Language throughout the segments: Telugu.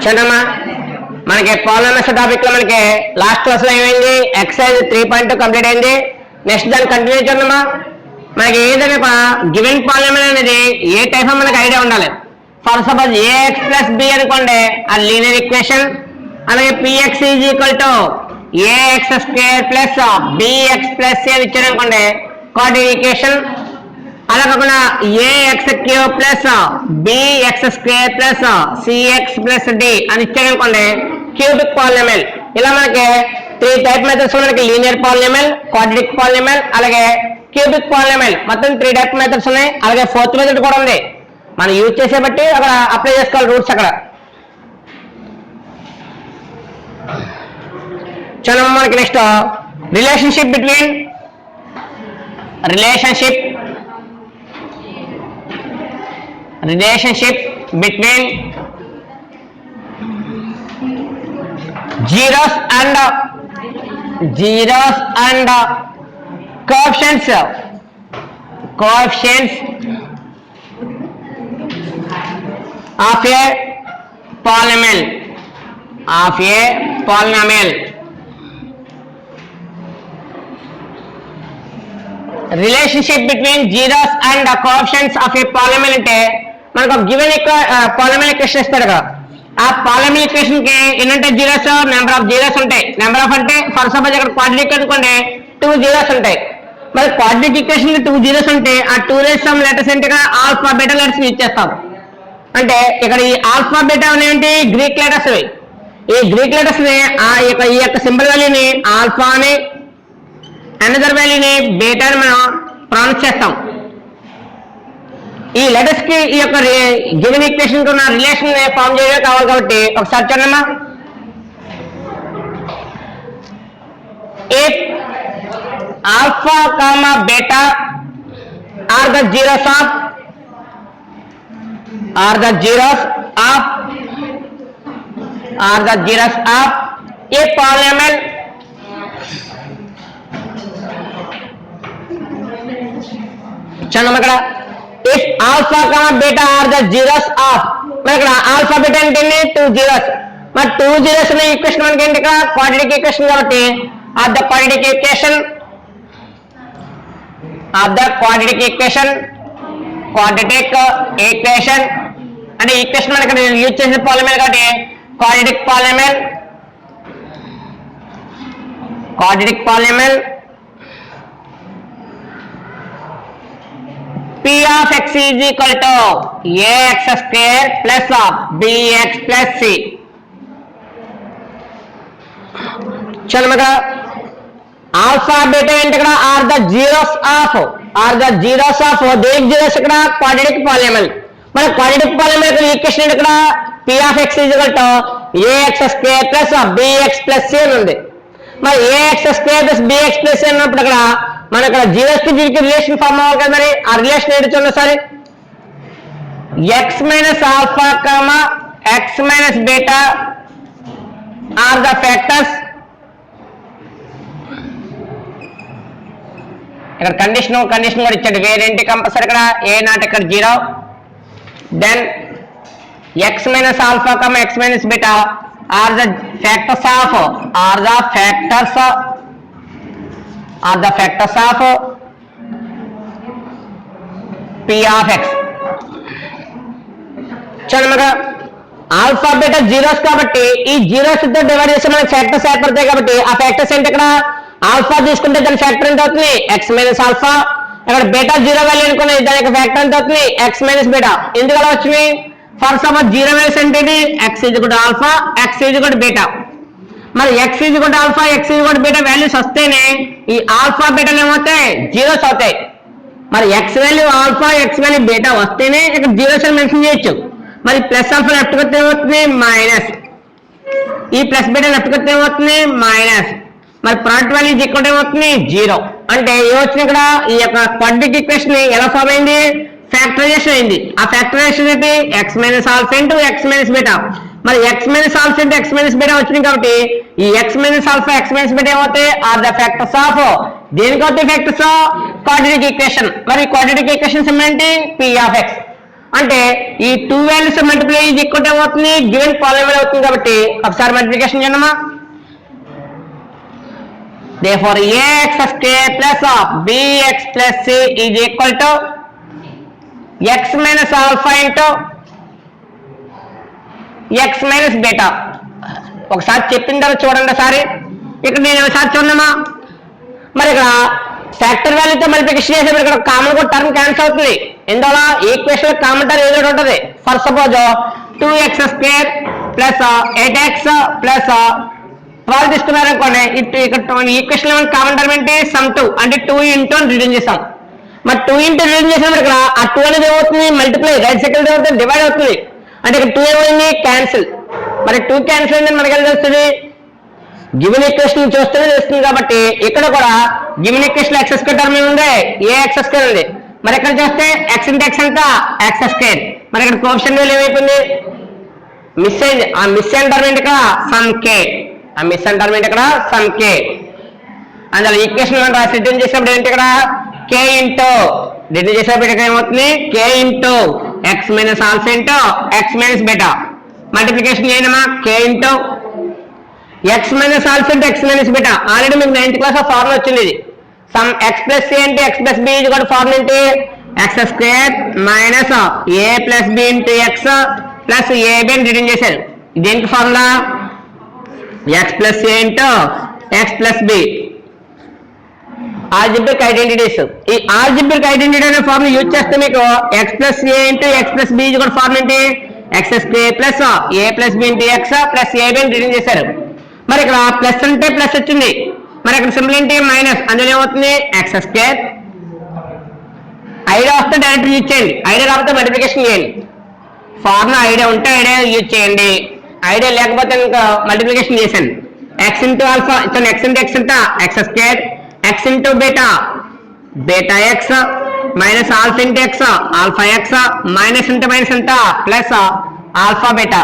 చూడమ్మా మనకి పాలినామియల్స్ టాపిక్ లో మనకి లాస్ట్ క్లాస్ లో ఏమైంది ఎక్సర్సైజ్ 3.2 కంప్లీట్ అయింది. నెక్స్ట్ దాన్ని కంటిన్యూ చూడమ్మా. మనకి ఏదైనా గివెన్ పాలినామియల్ అనేది ఏ టైప్ మనకి ఐడియా ఉండాలి. For suppose ax plus B అనుకోండి ఆ లీనియర్ ఈక్వేషన్. అలాగే px is equal to ax square plus bx plus c అని ఇచ్చారనుకోండి క్వాడ్రాటిక్ ఈక్వేషన్. అలా కాకుండా ax cube plus bx square plus cx plus d అని ఇచ్చారనుకోండి క్యూబిక్ పాలినామియల్. ఇలా మనకి 3 టైప్ మెథడ్స్ మనకి లీనియర్ పాలినామియల్, క్వాడ్రాటిక్ పాలినామియల్, అలాగే క్యూబిక్ పాలినామియల్ మొత్తం 3 టైప్ మెథడ్స్ ఉన్నాయి. అలాగే 4th మెథడ్ కూడా ఉంది. మనం యూజ్ చేసే బట్టి అక్కడ అప్లై చేసుకోవాలి రూట్స్. అక్కడ చూడండి మనకి next relationship between zeros and coefficients of a polynomial. Relationship between zeros and coefficients of a polynomial అంటే మనకు ఒక గివెన్ పాలినామియల్ ఈక్వేషన్ ఇస్తాడు కదా. ఆ పాలినామియల్ ఈక్వేషన్ కి ఎన్నుంటే జీరోస్, నెంబర్ ఆఫ్ జీరోస్ ఉంటాయి. నెంబర్ ఆఫ్ అంటే ఫర్ సపోజ్ ఇక్కడ క్వాడ్రాటిక్ అనుకోండి 2 జీరోస్ ఉంటాయి. మరి క్వాడ్రాటిక్ ఈక్వేషన్ 2 జీరోస్ ఉంటే ఆ 2 రేస్ సమ్ లెటర్స్ అంటే ఇక్కడ ఆల్ఫా బీటా లెటర్స్ యూజ్ చేస్తాం. అంటే ఇక్కడ ఈ ఆల్ఫా బీటా అనేవి గ్రీక్ లెటర్స్. ఈ గ్రీక్ లెటర్స్ ని ఈ యొక్క సింబల్ వాల్యూని ఆల్ఫా అని, అనదర్ వాల్యూని బీటా అని మనం ప్రొనౌన్స్ చేస్తాం. ఈ లెటర్స్ కి ఈ యొక్క గివెన్ ఈక్వేషన్ కి ఉన్న రిలేషన్ ఫార్మ్ చేయడం కావాలి కాబట్టి ఒకసారి చూడమ్మా. If alpha comma beta are the zeros of a polynomial చూడమ్మా. ఇక్కడ if alpha comma beta are the zeros of, మరి ఇక్కడ ఆల్ఫా బీటా అంటే 2 జీరోస్. మరి 2 జీరోస్ అనే ఈక్వేషన్ మనకి ఏంటి ఇక్కడ క్వాడ్రాటిక్ ఈక్వేషన్ కాబట్టి ఆఫ్ ద క్వాడ్రాటిక్ ఈక్వేషన్ అంటే ఈక్వేషన్ మనకి యూజ్ చేసిన పాలినామియల్ కాబట్టి quadratic polynomial p of x is equal to ax square plus bx plus c. చలమగా ఆల్ఫా బీటా ఏంటి ఇక్కడ ఆర్ ద జీరోస్ ఆఫ్ దేనికి జీరోస్ ఇక్కడ క్వాడ్రాటిక్ పాలినామియల్. మరి క్వాడ్రాటిక్ పాలినామియల్ ఈక్వేషన్ ఏంటి ఇక్కడ p of x is equal to ax square plus bx plus c అని ఉంది. మరి ax square plus bx plus c అన్నప్పుడు ఇక్కడ మన ఇక్కడ జీరోస్ కి దీనికి రిలేషన్ ఫార్మ్ అవ్వాలి కదా. మరి ఆ రిలేషన్ ఏంటి చూడండి ఒకసారి. x minus alpha comma x minus beta are the factors. ఇక్కడ కండిషన్ కూడా ఇచ్చాడు. వేరేంటి కంపల్సరీ ఇక్కడ ఏ నాట్ ఇక్కడ 0. Then x minus alpha comma x minus beta are the factors of p of x. చూడమ్మా ఆల్ఫా బీటా జీరోస్ కాబట్టి ఈ జీరోస్ తో డివైడ్ చేసి మనకి ఫ్యాక్టర్స్ ఏర్పడతాయి కాబట్టి ఆ ఫ్యాక్టర్స్ ఏంటి ఇక్కడ ఆల్ఫా తీసుకుంటే దాని ఫ్యాక్టర్ ఎంత అవుతుంది x మైనస్ ఆల్ఫా. ఇక్కడ బీటా 0 వాల్యూ అనుకునే దాని యొక్క ఫ్యాక్టర్ ఎంత అవుతుంది x మైనస్ బీటా. ఎందుకు అలా వచ్చినాయి? ఫర్ సపోజ్ 0 వాల్యూస్ అంటే x is equal to alpha, x is equal to beta. మరి x is equal to alpha, x is equal to beta values వస్తేనే ఈ ఆల్ఫా బీటాలు ఏమవుతాయి జీరోస్ అవుతాయి. మరి x value alpha, x value beta వస్తేనే ఇక్కడ జీరోస్ అని మెన్షన్ చేయొచ్చు. మరి ప్లస్ ఆల్ఫా లెఫ్ట్ కొస్తే ఏమవుతుంది మైనస్, ఈ ప్లస్ బీటా లెఫ్ట్ కొస్తే ఏమవుతుంది మైనస్. మరి ప్రొడక్ట్ వాల్యూ ఈక్వల్ ఏమవుతుంది 0. అంటే ఏమొచ్చింది ఇక్కడ ఈ యొక్క క్వాడ్రాటిక్ ఈక్వేషన్ ఎలా ఫామ్ అయింది ఫ్యాక్టరైజేషన్ అయింది. ఆ ఫ్యాక్టరైజేషన్ ఏంటి x minus alpha into x minus beta. మరి x minus alpha into x minus beta వచ్చింది కాబట్టి ఈ x minus alpha x minus beta ఏమవుతాయి ఆర్ ద ఫ్యాక్టర్స్ ఆఫ్ దేనికి అవుతాయి ఫ్యాక్టర్స్ క్వాడ్రాటిక్ ఈక్వేషన్. మరి క్వాడ్రాటిక్ ఈక్వేషన్ ఏంటి p of x. అంటే ఈ 2 values multiply is equal to ఏమవుతుంది గివెన్ పాలినామియల్ అవుతుంది కాబట్టి ఒకసారి మల్టిప్లికేషన్ చేద్దామా therefore ax square plus of bx plus c is equal to x minus alpha into x minus beta ఒకసారి చెప్పిన తర్వాత చూడండి ఒకసారి ఇక్కడ నేను ఒకసారి చూడమ్మా మరి ఇక్కడ ఫ్యాక్టర్ వాల్యూతో మల్టిప్లికేషన్ చేసేప్పుడు ఇక్కడ కామన్ కూడా టర్మ్ క్యాన్సిల్ అవుతుంది ఎందువల్ల ఈక్వేషన్ కామన్ టర్మ్ ఏదో ఉంటుంది for suppose 2x square plus 8x plus 12 తీసుకున్నారు అనుకోండి ఇక్కడ ఈక్వేషన్ కామన్ టర్మ్ అంటే సమ్ 2 అంటే 2 ఇంటూ రిడ్యూస్ చేసాం మరి 2 ఇంటూ రిడ్యూస్ చేసినప్పుడు ఇక్కడ ఆ 2 అనేది ఏమవుతుంది మల్టిప్లై రైట్ సైకిల్ ఏమవుతుంది డివైడ్ అవుతుంది అంటే ఇక్కడ 2 ఏమైంది క్యాన్సిల్ మరి 2 క్యాన్సిల్ అయిందని మనకి ఎలా తెలుస్తుంది గివెన్ ఈక్వేషన్ చూస్తేనే తెలుస్తుంది కాబట్టి ఇక్కడ కూడా given equation X square term ఉంది ఏ ఎక్స్ స్క్వేర్ ఉంది మరి ఇక్కడ చూస్తే ఎక్స్ ఇంటూ ఎక్స్ అంతా ఎక్స్ స్క్వేర్ మరి ఇక్కడ కోఎఫిషియంట్ వాల్యూ ఏమైపోయింది మిస్ అయింది ఆ మిస్ అయిన టర్మ్ ఏంటి ఇక్కడ సమ్ కే ఆ మిస్ అయిన టర్మ్ ఏంటి ఇక్కడ సమ్ కే అందులో ఈక్వేషన్ రాసి రిటర్న్ చేసినప్పుడు ఏంటి ఇక్కడ కే ఇంటూ రిటర్న్ చేసేటప్పుడు ఇక్కడ ఏమవుతుంది k into X minus alpha into X minus beta multiplication చేయడమా k into x minus alpha into x minus beta already మీకు 9th క్లాస్ ఆ ఫార్ములా వచ్చింది ఇది సమ్ x plus c అంటే x plus b is equal to formula ఏంటి x square minus a plus b into x plus ab అని రిటర్న్ చేశారు ఇదేంటి formula x plus a into x plus b algebraic identities ఈ ఆల్జిబ్రిక్ ఐడెంటిటీ అనే ఫార్ములా యూజ్ చేస్తే మీకు x plus a into x plus b is equal to formula ఏంటి x square plus a plus b into x plus ab అని రిటర్న్ చేశారు మరి ఇక్కడ ప్లస్ అంటే ప్లస్ వచ్చింది మరి ఇక్కడ సింబల్ ఏంటి మైనస్ అందులో ఏమవుతుంది ఎక్స్ స్క్వేర్ ఐడియా వస్తే డైరెక్ట్ యూజ్ చేయండి ఐడియా రాకపోతే మల్టిప్లికేషన్ చేయండి ఫార్ములా ఐడియా ఉంటే ఐడియా యూజ్ చేయండి ఐడియా లేకపోతే ఇంకా మల్టిప్లికేషన్ చేశాను ఎక్స్ ఇంటూ ఆల్ఫా ఇతను ఎక్స్ ఇంటూ ఎక్స్ అంతా X square X into beta beta X minus alpha into X alpha X minus into minus అంతా ప్లస్ ఆల్ఫా బీటా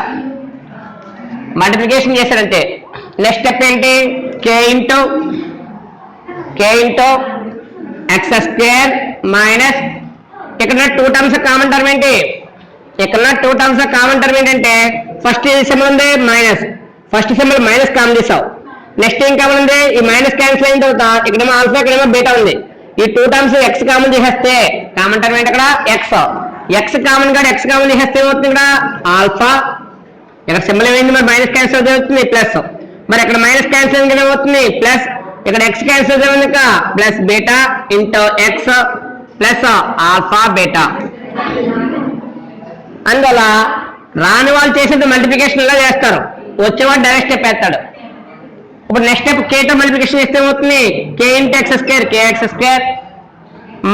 మల్టిప్లికేషన్ చేశారంటే నెక్స్ట్ స్టెప్ ఏంటి కే ఇంటూ ఎక్స్ స్క్వేర్ మైనస్ ఇక్కడ 2 టర్మ్స్ కామన్ టర్మ్ ఏంటి ఇక్కడ 2 టర్మ్స్ కామన్ టర్మ్ ఏంటంటే ఫస్ట్ సింబల్ ఉంది minus first symbol minus common చేసావు నెక్స్ట్ ఏం కామన్ ఉంది ఈ మైనస్ క్యాన్సిల్ అయిన తర్వాత ఇక్కడేమో ఆల్ఫా ఇక్కడేమో బీటా ఉంది ఈ 2 టర్మ్స్ ఎక్స్ కామన్ చేసేస్తే కామన్ టర్మ్ ఏంటి ఇక్కడ ఎక్స్ కామన్ కాదు ఎక్స్ కామన్ చేసేస్తే ఏమవుతుంది ఇక్కడ ఆల్ఫా ఇక్కడ సింబల్ ఏమైంది మరి మైనస్ క్యాన్సిల్ అవుతుంది ప్లస్ మరి ఇక్కడ మైనస్ క్యాన్సిల్ ఏమవుతుంది ప్లస్ ఇక్కడ ఎక్స్ క్యాన్సిల్ ఏమైంది plus beta into x plus alpha beta అందువల్ల రాని వాళ్ళు చేసేది మల్టిప్లికేషన్ ఇలా చేస్తారు వచ్చేవాడు డైరెక్ట్ స్టెప్ వేస్తాడు ఇప్పుడు నెక్స్ట్ స్టెప్ కేతో మల్టిప్లికేషన్ చేస్తే ఏమవుతుంది k into X square k x square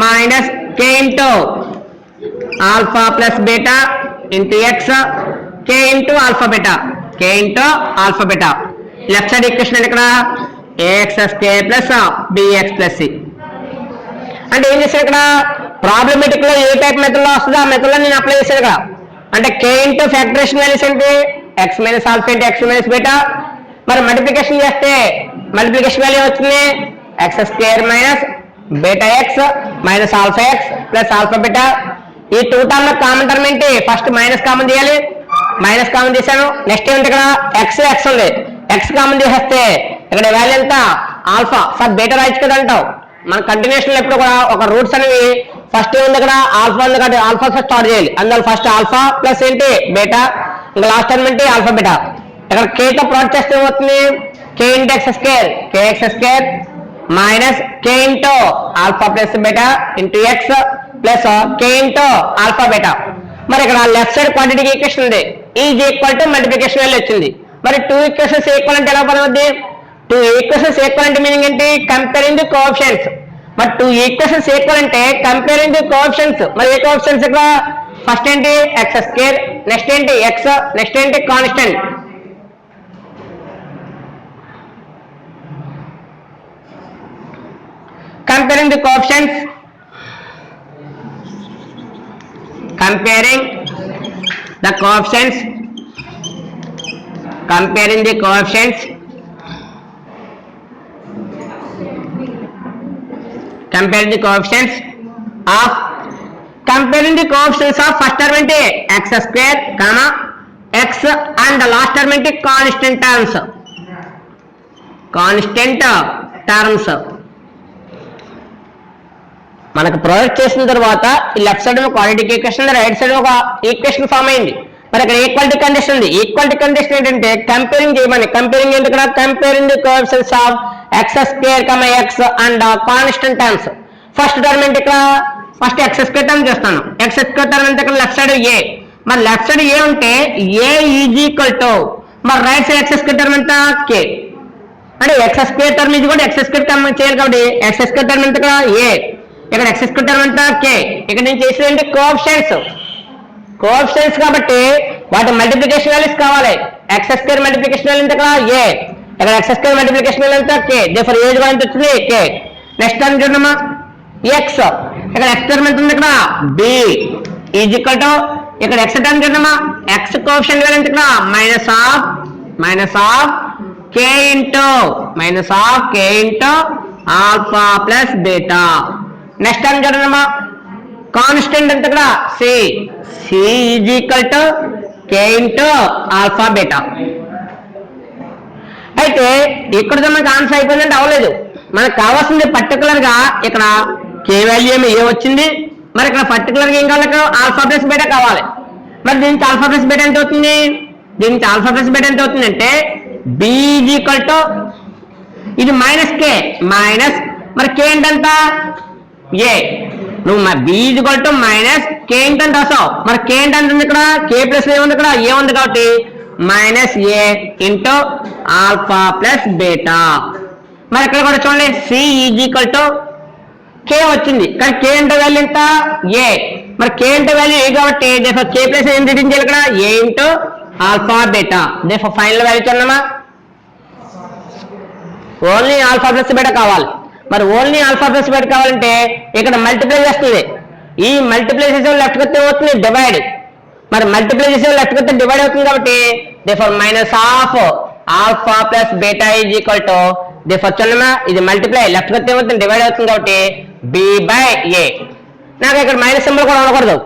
minus k into alpha plus beta into x k into alpha beta left side equation అంటే ఇక్కడ a x square plus b x plus c అంటే ఏం చేశాను ఇక్కడ ప్రాబ్లమేటిక్ లో ఏ టైప్ మెథడ్ లో వస్తుందో ఆ మెథడ్ లో నేను అప్లై చేశాను ఇక్కడ అంటే కే ఇంటూ ఫ్యాక్టరేషన్ వాల్యూస్ అంటే X minus alpha into X minus beta మరి మల్టిప్లికేషన్ చేస్తే మల్టిప్లికేషన్ వాల్యూ వచ్చింది X square minus beta X minus alpha X plus alpha beta ఈ 2 టర్మ్ కామన్ టర్మ్ ఏంటి ఫస్ట్ మైనస్ కామన్ చేయాలి మైనస్ కామన్ చేశాను నెక్స్ట్ ఏంటి ఇక్కడ ఎక్స్ ఉంది ఎక్స్ కామన్ చేసేస్తే ఇక్కడ వాల్యూ ఎంత ఆల్ఫా సార్ బీటా రాయొచ్చు కదా అంటావు మన కంటిన్యూషన్ ఎప్పుడు కూడా ఒక రూట్స్ అనేవి ఫస్ట్ ఉంది ఇక్కడ ఆల్ఫా ఉంది కాబట్టి ఆల్ఫా స్టార్ట్ చేయాలి అందులో ఫస్ట్ ఆల్ఫా ప్లస్ ఏంటి బీటా ఇంకా లాస్ట్ టర్మ్ ఏంటి ఆల్ఫా బీటా ఇక్కడ కేతో ప్లాట్ చేస్తే ఏమవుతుంది k into X square k x square minus k into alpha plus beta into x plus k into alpha beta మరి ఇక్కడ లెఫ్ట్ సైడ్ క్వాంటిటీ ఈక్వేషన్ ఉంది is equal to multiplication value వచ్చింది మరి 2 ఈక్వేషన్స్ ఈక్వల్ అంటే ఎలా పదవుద్ది 2 ఈక్వేషన్స్ ఈక్వల్ అంటే మీనింగ్ ఏంటి కంపేరింగ్ ది కోఎఫిషియెంట్స్ మరి 2 ఈక్వేషన్స్ ఈక్వల్ అంటే కంపేరింగ్ ది కోఎఫిషియెంట్స్ మరి ఏ కోఎఫిషియెంట్స్ ఇక్కడ ఫస్ట్ ఏంటి ఎక్స్ స్క్వేర్ నెక్స్ట్ ఏంటి ఎక్స్ నెక్స్ట్ ఏంటి constant comparing the coefficients comparing the coefficients of comparing the coefficients of first term అంటే x square comma x and last term అంటే కాన్స్టెంట్ టర్మ్స్ మనకు ప్రొజెక్ట్ చేసిన తర్వాత ఈ లెఫ్ట్ సైడ్ ఒక క్వాడ్రాటిక్ ఈక్వేషన్, రైట్ సైడ్ ఒక ఈక్వేషన్ ఫామ్ అయింది. మరి ఇక్కడ ఈక్వాలిటీ కండిషన్ ఉంది. ఈక్వాలిటీ కండిషన్ ఏంటంటే కంపేరింగ్ చేయమని. కంపేరింగ్ ఏంటి ఇక్కడ? Comparing the coefficients of x square comma x and constant terms. First term ఏంటి ఇక్కడ? ఫస్ట్ x స్క్వేర్ టర్మ్ చేస్తాను. x స్క్వేర్ టర్మ్ అంటే ఇక్కడ లెఫ్ట్ సైడ్ a. మరి లెఫ్ట్ సైడ్ a ఉంటే a ఈజ్ ఈక్వల్ టు, మరి right side x square term ఎంత? k. అంటే x స్క్వేర్ టర్మ్ ఇది కూడా x స్క్వేర్ టర్మ్ చేయాలి కాబట్టి x స్క్వేర్ టర్మ్ ఎంత? ఇక్కడ a. ఇక్కడ x స్క్వేర్ టర్మ్ ఎంత? k. ఇక్కడ నేను చేసేది కోఎఫిషియెంట్స్ కాబట్టి వాటి మల్టిప్లికేషన్ వాల్యూస్ కావాలి. x స్క్వేర్ మల్టిప్లికేషన్ వాల్యూ ఎంత? ఇక్కడ a. ఇక్కడ x స్క్వేర్ మల్టిప్లికేషన్ వాల్యూ ఎంత? k. దేర్ఫోర్ a కూడా ఎంత వచ్చింది? k. నెక్స్ట్ టర్మ్ చూడమ్మా x. ఇక్కడ x టర్మ్ ఎంత ఉంది? ఇక్కడ b ఈజ్ ఈక్వల్ టు, ఇక్కడ x టర్మ్ చూడమ్మా x కోఎఫిషియెంట్ వాల్యూ ఎంత? ఇక్కడ minus of k into alpha plus beta. Next term చూడమ్మా కాన్స్టెంట్ ఎంత? ఇక్కడ c is equal to k into alpha beta. అయితే ఇక్కడ మనకు ఆన్సర్ అయిపోయిందంటే అవ్వలేదు. మనకు కావాల్సింది పర్టికులర్ గా ఇక్కడ k వాల్యూ ఏమి ఏ వచ్చింది. మరి ఇక్కడ పర్టికులర్ గా ఏం కావాలి? ఆల్ఫా ప్లస్ బీటా కావాలి. మరి దీనికి ఆల్ఫా ప్లస్ బీటా ఎంత అవుతుంది? అంటే b ఈజ్ ఈక్వల్ టు, ఇది మైనస్ k మైనస్, మరి k ఏంటంట? a. నువ్వు b is equal to minus k ఏంటంటే రాసావు. మరి k ఏంటంటుంది? ఇక్కడ k ప్లస్ ఏముంది? ఇక్కడ ఏ ఉంది కాబట్టి minus a into alpha plus beta. మరి ఇక్కడ కూడా చూడండి c is equal to k వచ్చింది, కానీ k అంటే వాల్యూ ఎంత? a. మరి k అంటే వాల్యూ ఏ కాబట్టి దేర్ఫోర్ k ప్లస్ ఏం రిటర్న్ చేయాలి? ఇక్కడ a into alpha beta. Therefore final value చూడమ్మా ఓన్లీ ఆల్ఫా ప్లస్ బీటా కావాలి. మరి ఓన్లీ ఆల్ఫా ప్లస్ బీటా కావాలంటే ఇక్కడ మల్టిప్లై చేస్తుంది. ఈ మల్టిప్లై చేసే లెఫ్ట్ కొత్త అవుతుంది డివైడ్. మరి మల్టిప్లై చేసే లెఫ్ట్ కొత్త డివైడ్ అవుతుంది కాబట్టి therefore minus of alpha plus beta is equal to, therefore చూడమ్మా ఇది మల్టిప్లై లెఫ్ట్ కొత్త ఏమవుతుంది? డివైడ్ అవుతుంది కాబట్టి b/a. నాకు ఇక్కడ మైనస్ సింబల్ కూడా ఉండకూడదు.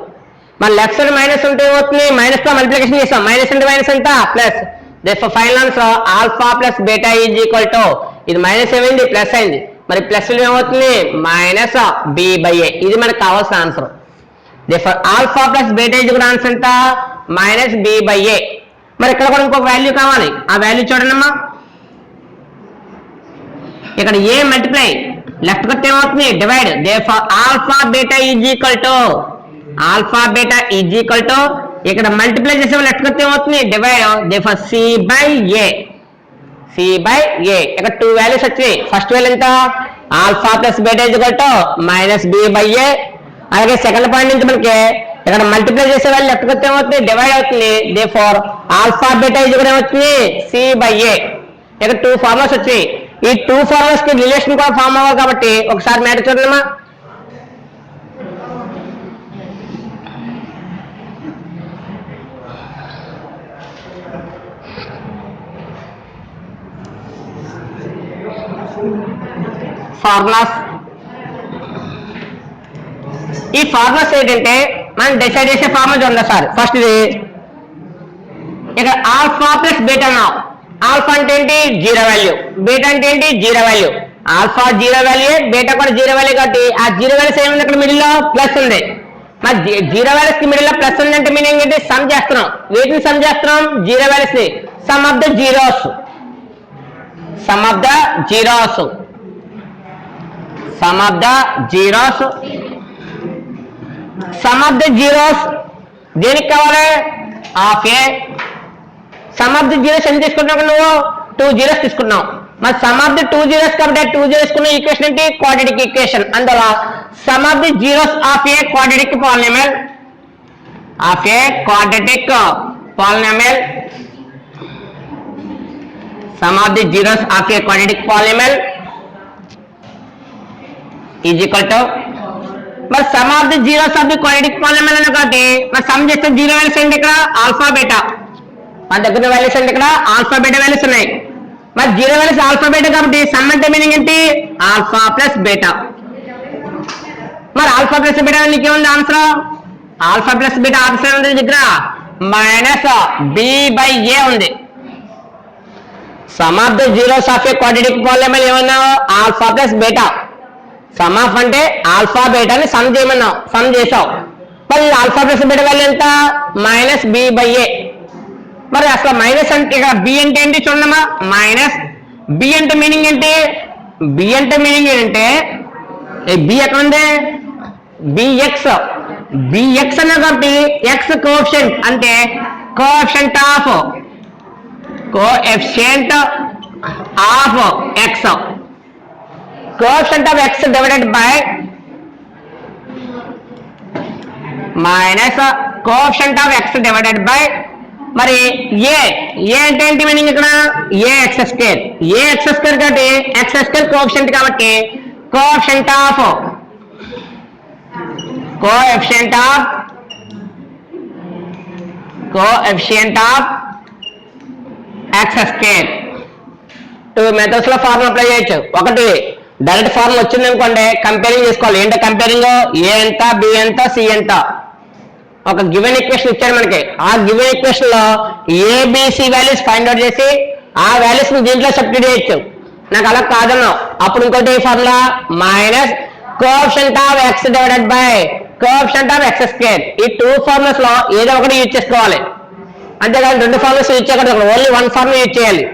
మన లెఫ్ట్ సైడ్ మైనస్ ఉంటే ఏమవుతుంది? మైనస్ తో మల్టిప్లికేషన్ చేస్తాం. మైనస్ అంటే మైనస్ ఎంత? Plus. Therefore final answer alpha plus beta is equal to, ఇది మైనస్ ఏమైంది? ప్లస్ అయింది. మరి ప్లస్ ఏమవుతుంది? Minus b/a. ఇది మనకు కావాల్సిన answer. Therefore alpha plus beta is కూడా ఆన్సర్ ఎంత? Minus b/a. మరి ఇక్కడ కూడా ఇంకొక వాల్యూ కావాలి. ఆ వాల్యూ చూడండి అమ్మా. ఇక్కడ a మల్టిప్లై లెఫ్ట్ కొత్త ఏమవుతుంది? Divide. Therefore alpha beta is equal to ఇక్కడ మల్టిప్లై చేసే లెఫ్ట్ కొత్త ఏమవుతుంది? డివైడ్. Therefore c/a. ఇక్కడ 2 వాల్యూస్ వచ్చాయి. ఫస్ట్ వాల్యూ ఎంత? Alpha plus beta is equal to minus b/a. అలాగే సెకండ్ పాయింట్ నుంచి మనకి ఇక్కడ మల్టిప్లై చేసే వాల్యూ లెఫ్ట్ కొత్త ఏమవుతుంది? డివైడ్ అవుతుంది. దేర్ఫోర్ ఆల్ఫా బీటా ఈజ్ కూడా ఏమవుతుంది? c/a. ఇక్కడ 2 ఫార్ములాస్ వచ్చాయి. ఈ 2 ఫార్ములాస్ కి రిలేషన్ కూడా ఫామ్ అవ్వాలి కాబట్టి ఒకసారి మ్యాటర్ చూడమ్మా. ఫార్ములాస్, ఈ ఫార్ములాస్ ఏంటంటే మనం డిసైడ్ చేసే ఫార్ములా చూడండి సార్. ఫస్ట్ ఇది ఇక్కడ ఆల్ఫా ప్లస్ బీటా. ఆల్ఫా అంటే ఏంటి? 0 వాల్యూ. బీటా అంటే ఏంటి? 0 వాల్యూ. ఆల్ఫా 0 వాల్యూ, బీటా కూడా 0 వాల్యూ కాబట్టి ఆ 0 వాల్యూస్ ఏముంది? ఇక్కడ మిడిల్ లో ప్లస్ ఉంది. మరి 0 వాల్యూస్ కి మిడిల్ లో ప్లస్ ఉంది అంటే మీనింగ్ ఏంటి? సమ్ చేస్తున్నాం. వీటిని సమ్ చేస్తున్నాం 0 వాల్యూస్ ని. సమ్ ఆఫ్ ద జీరోస్ దేనికి కావాలి? Half A. Some of the zeros ఎంత తీసుకుంటున్నావు? నువ్వు 2 జీరోస్ తీసుకున్నావు. మరి సమ్ ఆఫ్ ది 2 జీరోస్ కాబట్టి 2 జీరోస్ కున్న ఈక్వేషన్ ఏంటి? Quadratic equation. అందువల్ల sum of the zeros of a quadratic polynomial sum of the zeros of a quadratic polynomial is equal to, మరి sum of the zeros of the quadratic polynomial అని కాబట్టి మరి సమ్ చేస్తే 0 వాల్యూస్ ఏంటి? ఇక్కడ ఆల్ఫా బీటా. మన దగ్గర వాల్యూస్ అంటే ఇక్కడ ఆల్ఫా బీటా వాల్యూస్ ఉన్నాయి. మరి 0 వాల్యూస్ ఆల్ఫా బీటా కాబట్టి సమ్ అంటే మీనింగ్ ఏంటి? Alpha plus beta. మరి ఆల్ఫా ప్లస్ బీటా నీకేముంది answer? Alpha plus beta answer ఉంది దగ్గర మైనస్ బి బై ఏ ఉంది. Sum of the zeros of a quadratic polynomial ఏమన్నావు? Alpha plus beta. Sum of అంటే ఆల్ఫా బీటాని సమ్ చేయమన్నావు, సమ్ చేసావు. మరి ఆల్ఫా ప్లస్ బీటా వాల్యూ ఎంత? Minus B by a. మరి అసలు మైనస్ అంటే ఇక్కడ బి అంటే ఏంటి చూడమ్మా. మైనస్ బి అంటే మీనింగ్ ఏంటి? బి అంటే మీనింగ్ ఏంటంటే బి ఎక్కడ ఉంది? బిఎక్స్. బిఎక్స్ అన్న కాబట్టి ఎక్స్ కోఎఫిషియంట్ అంటే coefficient of X. Coefficient of x divided by minus coefficient of x divided by మరి ఏ. ఏ అంటే ఏంటి మీనింగ్ ఇక్కడ? ఏ ఎక్స్ స్క్వేర్. ఏ ఎక్స్ స్క్వేర్ కాబట్టి ఎక్స్ స్క్వేర్ కోఎఫిషియంట్ కాబట్టి coefficient of x square. Two methods లో ఫార్ములా అప్లై చేయొచ్చు. ఒకటి డైరెక్ట్ ఫార్ములా వచ్చింది అనుకోండి, కంపేరింగ్ చేసుకోవాలి. ఏంటో కంపేరింగ్? ఏ ఎంత, బి ఎంత, సి ఎంత. ఒక గివెన్ ఈక్వేషన్ ఇచ్చారు మనకి. ఆ గివెన్ ఈక్వేషన్ లో ఏబిసి వాల్యూస్ ఫైండ్ అవుట్ చేసి ఆ వాల్యూస్ దీంట్లో సబ్స్టిట్యూట్ చేయొచ్చు. నాకు అలా కాదన్నావు, అప్పుడు ఇంకోటి formula minus coefficient of x divided by coefficient of x square. ఈ టూ ఫార్ములాస్ లో ఏదో ఒకటి యూజ్ చేసుకోవాలి. అంతేకాదు రెండు ఫార్ములాస్ యూజ్ చేయకూడదు, ఓన్లీ వన్ ఫార్ములా యూజ్ చేయాలి.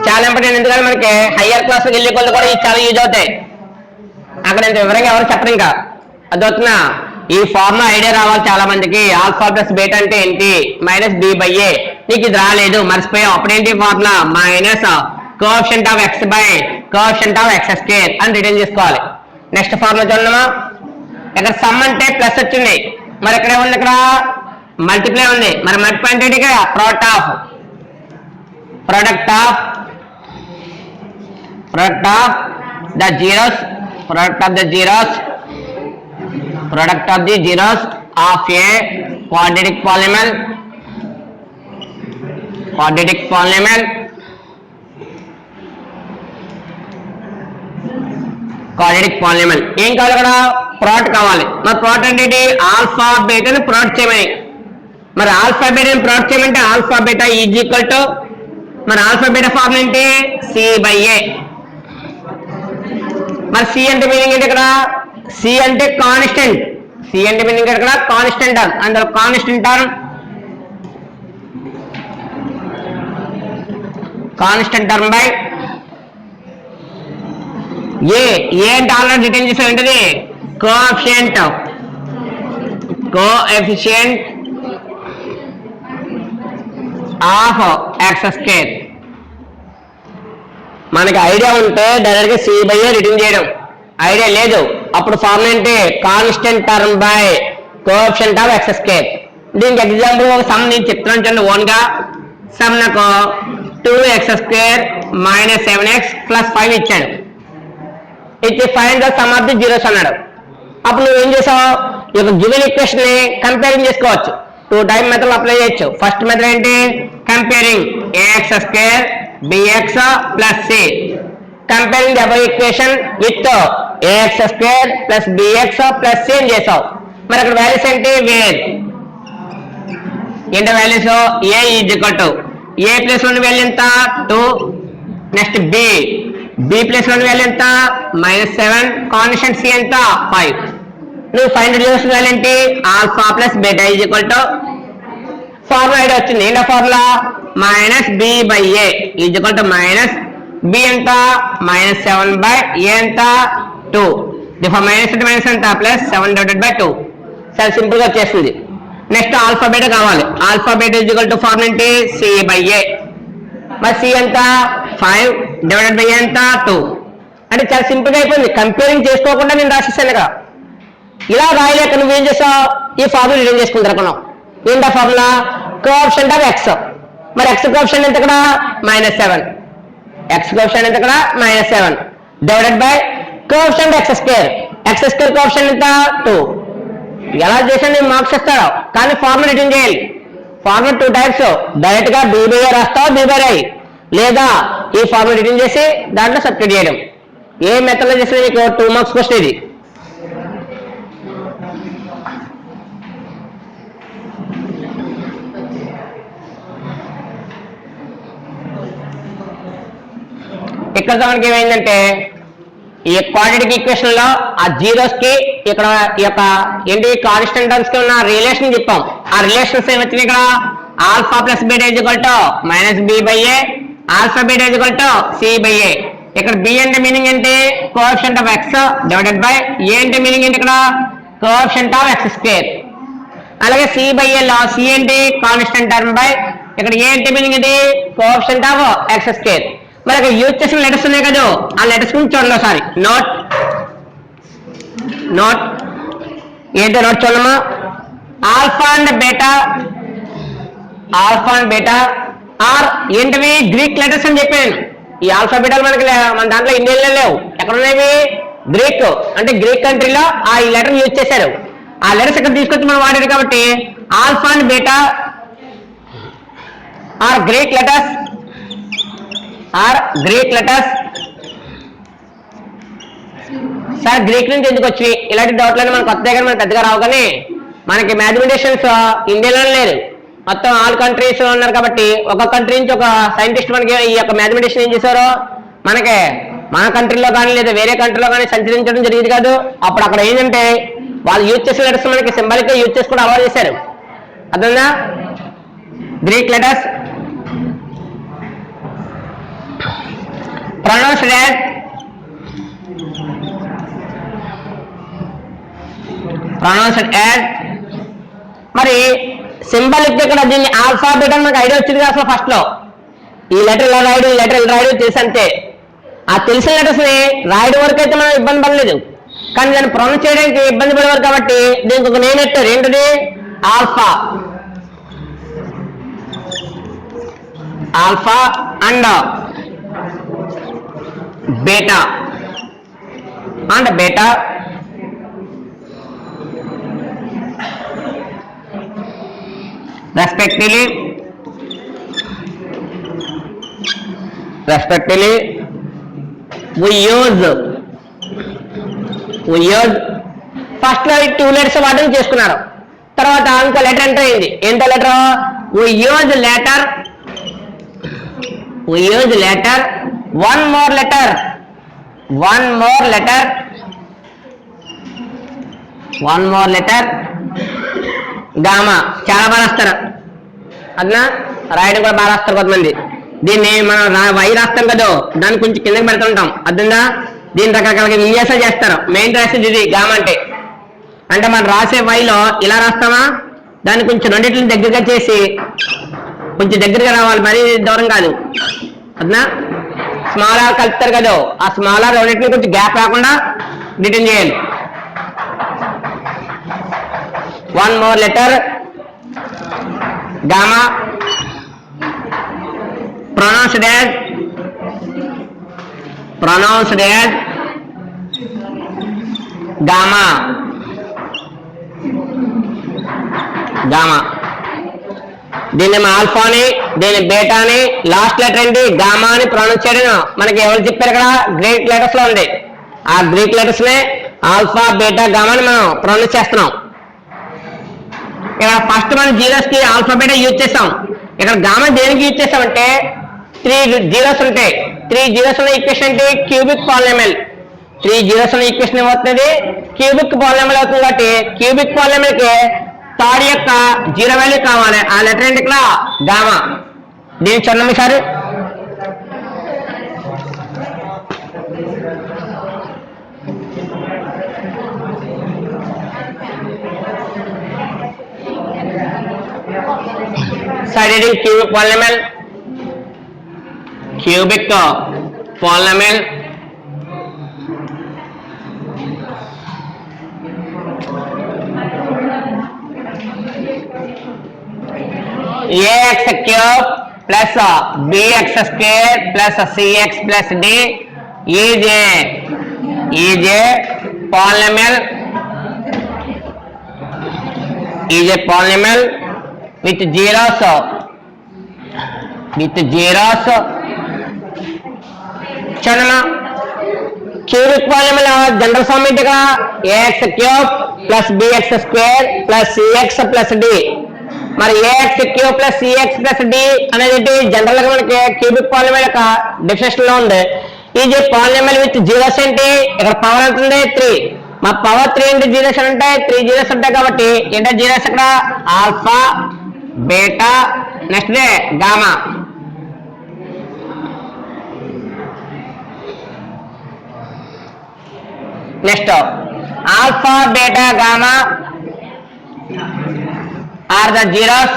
చాలా ఇంపార్టెంట్. ఎందుకంటే మనకి హయ్యర్ క్లాస్కి వెళ్ళే కొద్ది కూడా ఇవి చాలా యూజ్ అవుతాయి. అక్కడ ఇంత వివరంగా ఎవరు చెప్పరు. ఇంకా అదవుతున్నా ఈ ఫార్ములా ఐడియా రావాలి చాలా మందికి. ఆల్ఫా ప్లస్ బీటా అంటే ఏంటి? Minus B by a. నీకు ఇది రాలేదు, మర్చిపోయావు. అప్పుడేంటి formula? Minus coefficient of x by coefficient of x square అని రిటర్న్ చేసుకోవాలి. నెక్స్ట్ ఫార్ములా చూడమ్మా. ఇక్కడ సమ్ అంటే ప్లస్ వచ్చింది, మరి ఇక్కడ ఏముంది? ఇక్కడ మల్టిప్లై ఉంది. మరి మల్టిప్లై అంటే ఇక్కడ product of the zeros of a quadratic polynomial ఏం కావాలి? ఇక్కడ ప్రోడక్ట్ కావాలి. మరి ప్రోడక్ట్ అంటే ఆల్ఫా బీటాని ప్రోడక్ట్ చేయమని. మరి ఆల్ఫా బీటాని ప్రోడక్ట్ చేయమంటే alpha beta is equal to మరి ఆల్ఫా బీటా ఫార్ములా ఏంటి? C by a. మరి సి అంటే మీనింగ్ ఏంటి? ఇక్కడ సి అంటే కాన్స్టెంట్. సి అంటే మీనింగ్ ఇక్కడ కాన్స్టెంట్ టర్మ్. అందులో కాన్స్టెంట్ టర్మ్ బై ఏ. ఏ అంటే ఆల్రెడీ రిటర్న్ చేసే ఏంటది? Coefficient of x square. మనకి ఐడియా ఉంటే డైరెక్ట్ గా సి బై ఏ రిటర్న్ చేయడం. ఐడియా లేదు, అప్పుడు ఫార్ములా ఏంటి? Constant term by coefficient of x square. దీనికి ఎగ్జాంపుల్ ఒక సమ్ నేను చెప్తున్నాను చూడండి ఓన్ గా. సమ్ నాకు 2x square minus 7x plus 5 ఇచ్చాడు. ఇచ్చి find the sum of the zeros అన్నాడు. అప్పుడు నువ్వు ఏం చేసావు? ఈ యొక్క గివెన్ ఈక్వేషన్ ని కంపేరింగ్ చేసుకోవచ్చు. టూ టైప్ మెథడ్ అప్లై చేయొచ్చు. ఫస్ట్ మెథడ్ ఏంటి? Comparing ax square bx plus c. Comparing the above equation with ax square plus bx plus c అని చేసావు. మరి అక్కడ వాల్యూస్ ఏంటి? వేర్ ఏంటి values? a is equal to a plus లోని వాల్యూ ఎంత? 2. నెక్స్ట్ b ప్లస్ లోని వాల్యూ ఎంత? -7. కాన్స్టెంట్ c ఎంత? 5. నువ్వు ఫైండ్ చేసిన వాల్యూ ఏంటి? Alpha plus beta is equal to formula idea వచ్చింది. ఏంటో formula? Minus B by A is equal to minus B ఎంత? -7 బై ఏ ఎంత? 2. మైనస్ అంటే మైనస్ ఎంత? Plus 7 divided by 2. చాలా సింపుల్ గా వచ్చేస్తుంది. నెక్స్ట్ ఆల్ఫా బీటా కావాలి. Alpha beta is equal to formula ఏంటి? C by a. మరి సి ఎంత? 5 డివైడెడ్ బై ఏ ఎంత? 2. అంటే చాలా సింపుల్ గా అయిపోయింది. కంపేరింగ్ చేసుకోకుండా నేను రాసేసాను కదా. ఇలా రాయలేక నువ్వేం చేసావు? ఈ ఫార్ములా రిటర్న్ చేసుకుని అనుకున్నావు. ఏంటా ఫార్ములా? Coefficient of x. మరి ఎక్స్ కోఎఫిషియంట్ ఎంత ఇక్కడ? -7. ఎక్స్ కోఎఫిషియంట్ ఎంత ఇక్కడ? -7 divided by coefficient x square. X square coefficient ఎంత? 2. ఎలా చేసాను నేను మార్క్స్ ఇస్తాను, కానీ ఫార్ములా రిటర్న్ చేయాలి. Formula 2 types. డైరెక్ట్ గా బి బై ఏ రాస్తావు, బి బై ఐ, లేదా ఈ ఫార్ములా రిటర్న్ చేసి దాంట్లో సబ్స్టిట్యూట్ చేయడం. ఏ మెథడ్ లో చేసినా మీకు 2 మార్క్స్ క్వశ్చన్ ఇది. ఇక్కడ మనకి ఏమైందంటే ఈ క్వాడ్రాటిక్ ఈక్వేషన్ లో ఆ జీరోస్ కి ఇక్కడ ఈ యొక్క ఏంటి కాన్స్టెంట్ టర్మ్స్ కి ఉన్న రిలేషన్ చెప్పాం. ఆ రిలేషన్స్ ఏమొచ్చినాయి ఇక్కడ alpha plus beta is equal to minus B by a, alpha beta is equal to C by a. ఇక్కడ బి అంటే మీనింగ్ ఏంటి coefficient of x divided by a అంటే మీనింగ్ ఏంటి ఇక్కడ కోఎఫిషియంట్ ఆఫ్ ఎక్స్ స్క్వేర్. అలాగే సి బై ఏ లో సి ఏంటి కాన్స్టెంట్ టర్మ్ బై ఇక్కడ ఏ అంటే మీనింగ్ ఏంటి కోఎఫిషియంట్ ఆఫ్ ఎక్స్ స్క్వేర్. మరి ఇక్కడ యూజ్ చేసిన లెటర్స్ ఉన్నాయి కదా ఆ లెటర్స్ గురించి చూడండి ఒకసారి. నోట్ ఏంటో నోట్ చూడమ్మా. ఆల్ఫా అండ్ బీటా ఆర్ ఏంటివి గ్రీక్ లెటర్స్ అని చెప్పాను. ఈ ఆల్ఫా బీటాలు మనకి మన దాంట్లో ఇండియన్లో లేవు. ఎక్కడ ఉన్నాయి గ్రీక్ అంటే గ్రీక్ కంట్రీలో ఆ ఈ లెటర్ యూజ్ చేశారు. ఆ లెటర్స్ ఇక్కడ తీసుకొచ్చి మనం వాడారు కాబట్టి alpha and beta are Greek letters sir Greek నుంచి ఎందుకు వచ్చి ఇలాంటి డౌట్లని మనకు కొత్త దగ్గర మనకు పెద్దగా రావు. కానీ మనకి మ్యాథమెటిషియన్స్ ఇండియాలో లేదు, మొత్తం ఆల్ కంట్రీస్ ఉన్నారు కాబట్టి ఒక కంట్రీ నుంచి ఒక సైంటిస్ట్ మనకి ఈ యొక్క మ్యాథమెటిషియన్ ఏం చేశారో మనకి మన కంట్రీలో కానీ లేదా వేరే కంట్రీలో కానీ సంచరించడం జరిగింది కాదు. అప్పుడు అక్కడ ఏంటంటే వాళ్ళు యూజ్ చేసే లెటర్స్ మనకి సింబాలిక్ గా యూజ్ చేసుకోవడం అలవాటు చేశారు. అర్థందా? గ్రీక్ లెటర్స్ pronounced as మరి సింబాలిక్ ఇక్కడ దీన్ని ఆల్ఫా బీటా మనకు ఐడియా వచ్చింది కదా అసలు ఫస్ట్ లో. ఈ లెటర్ ఇలా రాయడం ఈ లెటర్ ఇలా రాయడం తెలిసి అంతే. ఆ తెలిసిన లెటర్స్ ని రాయడం వరకు అయితే మనం ఇబ్బంది పడలేదు, కానీ దాన్ని ప్రొనౌన్స్ చేయడానికి ఇబ్బంది పడేవారు కాబట్టి దీనికి ఒక నేమ్ పెట్టారు. ఏంటిది? Alpha and beta respectively we use first లో 2 లెటర్స్ వాడడం చేసుకున్నారు. తర్వాత ఇంకో లెటర్ ఎంటర్ అయింది. ఏంటో letter? we use later one more letter gamma. చాలా బాగా రాస్తారు అదనా, రాయడం కూడా బాగా రాస్తారు కొంతమంది. దీన్ని మనం వై రాస్తాం కదా దాన్ని కొంచెం కిందకి పెడుతుంటాం. అర్థందా? దీని రకరకాల విన్యాసాలు చేస్తారు. మెయిన్ రాసేది ఇది గామా అంటే మనం రాసే వైలో ఇలా రాస్తామా, దాన్ని కొంచెం రెండింటిని దగ్గరగా చేసి కొంచెం దగ్గరగా రావాలి, మరీ దూరం కాదు. అదనా స్మాల్ ఆర్ కలుపుతారు కదా, ఆ స్మాల్ ఆర్ రెండింటిని కొంచెం గ్యాప్ రాకుండా రిటర్న్ చేయాలి. one more letter gamma pronounced as gamma. దీన్ని ఆల్ఫాని దీన్ని బీటాని లాస్ట్ లెటర్ ఏంటి గామా అని ప్రొనౌన్స్ చేయడం మనకి ఎవరు చెప్పారు? ఇక్కడ గ్రీక్ లెటర్స్ లో ఉంది. ఆ గ్రీక్ లెటర్స్ నే ఆల్ఫా బీటా గామా అని మనం ప్రొనౌన్స్ చేస్తున్నాం. ఇక్కడ ఫస్ట్ మనం జీరోస్ కి ఆల్ఫాబెట్ యూజ్ చేస్తాం. ఇక్కడ గామా దేనికి యూజ్ చేస్తామంటే 3 జీరోస్ ఉంటాయి. 3 జీరోస్ ఉన్న ఈక్వేషన్ అంటే క్యూబిక్ పాలినామియల్. 3 జీరోస్ ఉన్న ఈక్వేషన్ ఏమవుతుంది? క్యూబిక్ పాలినామియల్ అవుతుంది. కాబట్టి క్యూబిక్ పాలినామియల్ కి థర్డ్ యొక్క జీరో వాల్యూ కావాలి. ఆ లెటర్ ఏంటి? ఇక్కడ గామా. దీన్ని చూడండి sir. Studying cubic polynomial ax cube plus bx square plus cx plus d is a polynomial with zeros చూడమ్మా క్యూబిక్ పాలినోమియల్ జనరల్ ఫార్మ్ ఏంటి ఇక్కడ ax cube plus bx square plus cx plus d. మరి ax cube plus cx plus d అనేది జనరల్ గా మనకి క్యూబిక్ పాలినోమియల్ యొక్క డెఫినేషన్ లో ఉంది. ఇది పాలినోమియల్ విత్ జీరోస్ ఏంటి ఇక్కడ పవర్ ఎంత ఉంది 3. మా పవర్ 3 ఇంటూ జీరోస్ అంటే 3 జీరోస్ ఉంటాయి కాబట్టి ఏంటో జీరోస్ ఇక్కడ alpha beta next day gamma. Next alpha beta gamma are the zeros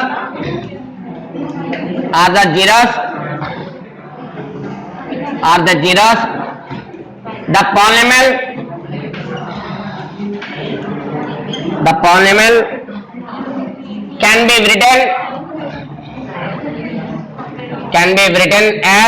the polynomial can be written as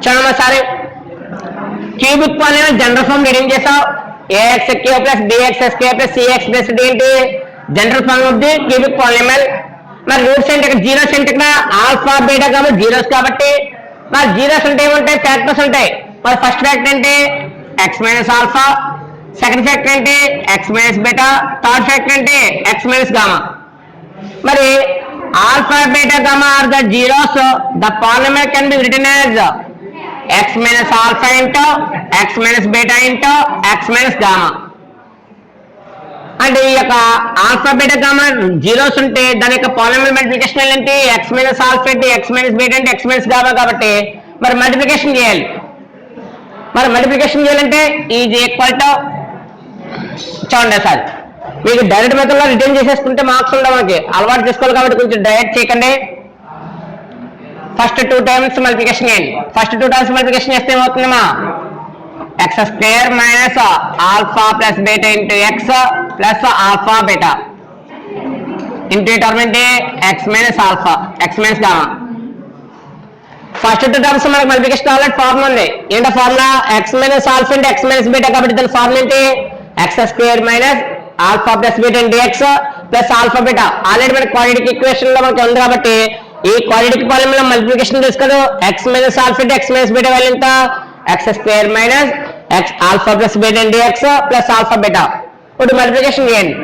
చూడమ్మా sorry cubic polynomial general form reading చేసావు ax cube plus bx square plus cx plus d ఏంటి general form of the cubic polynomial. మరి రూట్స్ ఏంటి ఇక్కడ జీరోస్ ఏంటి ఇక్కడ ఆల్ఫా బీటా కాబట్టి జీరోస్ కాబట్టి మరి జీరోస్ అంటే ఏముంటాయి ఫ్యాక్టర్స్ ఉంటాయి. మరి ఫస్ట్ ఫ్యాక్టర్ ఏంటి x minus alpha, second factor ఏంటి x minus beta, third factor ఏంటి x మైనస్ గామా. మరి alpha beta gamma are the zeros the polynomial can be written as x minus alpha into x minus beta into x minus gamma. అంటే ఈ యొక్క ఆల్ఫా బీటా గామా జీరోస్ ఉంటే దాని యొక్క పాలినోమియల్ మల్టిప్లికేషన్ ఏంటి x minus alpha into x minus beta into x minus gamma కాబట్టి మరి మల్టిప్లికేషన్ చేయాలి. మరి మల్టిప్లికేషన్ చేయాలంటే ఈజ్ ఈక్వల్ టు చూడండి సార్ మీకు డైరెక్ట్ మెథడ్ లో రిటర్న్ చేసేసుకుంటే మార్క్స్ ఉండవు మనకి అలవాటు చేసుకోవాలి కాబట్టి కొంచెం డైరెక్ట్ చేయకండి. ఫస్ట్ 2 టైమ్స్ మల్టిప్లికేషన్ చేయండి. ఫస్ట్ 2 టైమ్స్ మల్టిప్లికేషన్ చేస్తే ఏమవుతుందమ్మా x square minus alpha plus beta into x plus alpha beta into term ఏంటి x minus alpha x minus gamma. First 2 terms మనకు మల్టిప్లికేషన్ కావాలంటే ఫార్ములా ఉంది. ఏంటో formula x minus alpha into x minus beta కాబట్టి దాని ఫార్ములా ఏంటి x square minus alpha plus beta into x plus alpha beta. Already మనకి క్వాడ్రాటిక్ ఈక్వేషన్ లో మనకి ఉంది కాబట్టి ఈ క్వాడ్రాటిక్ పాలినోమియల్ మల్టిప్లికేషన్ తెలుసుకోదు x minus alpha into x minus beta value ఎంత x square minus x alpha plus beta into x plus alpha beta. ఇప్పుడు మల్టిప్లికేషన్ చేయండి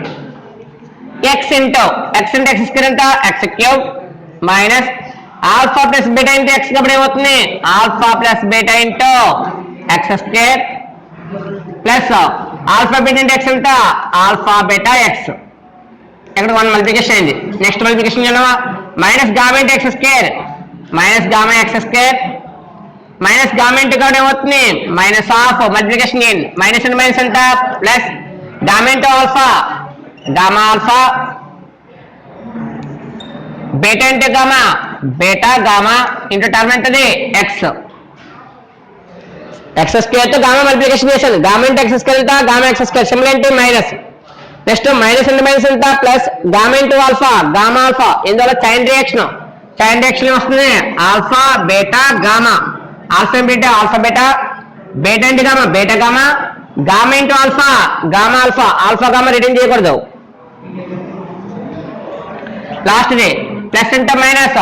x ఇంటూ x స్క్వేర్ ఎంత x cube minus alpha plus beta into x కాబట్టి ఏమవుతుంది alpha plus beta into x square plus alpha beta into x ఎంత ఆల్ఫా బీటా ఎక్స్. ఇక్కడ 1 మల్టిప్లికేషన్ అయింది. నెక్స్ట్ మల్టిప్లికేషన్ చేయడమా minus gamma into X square minus gamma x square minus gamma into కాబట్టి ఏమవుతుంది మైనస్ ఆఫ్ మల్టిప్లికేషన్ చేయండి మైనస్ అండ్ మైనస్ ఎంత plus gamma into alpha gamma alpha beta into gamma beta gamma into term ఏంటది ఎక్స్ స్క్వేర్ తో గామా మల్టిప్లికేషన్ చేశాను గామా ఇంటూ ఎక్స్ స్క్వేర్ ఎంత గామా ఎక్స్ స్క్వేర్ సింబల్ ఏంటి minus. Next minus into minus ఎంత plus gamma into alpha gamma alpha ఇందువల్ల చైన్ రియాక్షన్ వస్తుంది alpha beta gamma alpha beta beta into gamma beta gamma gamma into alpha gamma alpha alpha gamma written చేయకూడదు. లాస్ట్ ది ప్లస్ ఎంత minus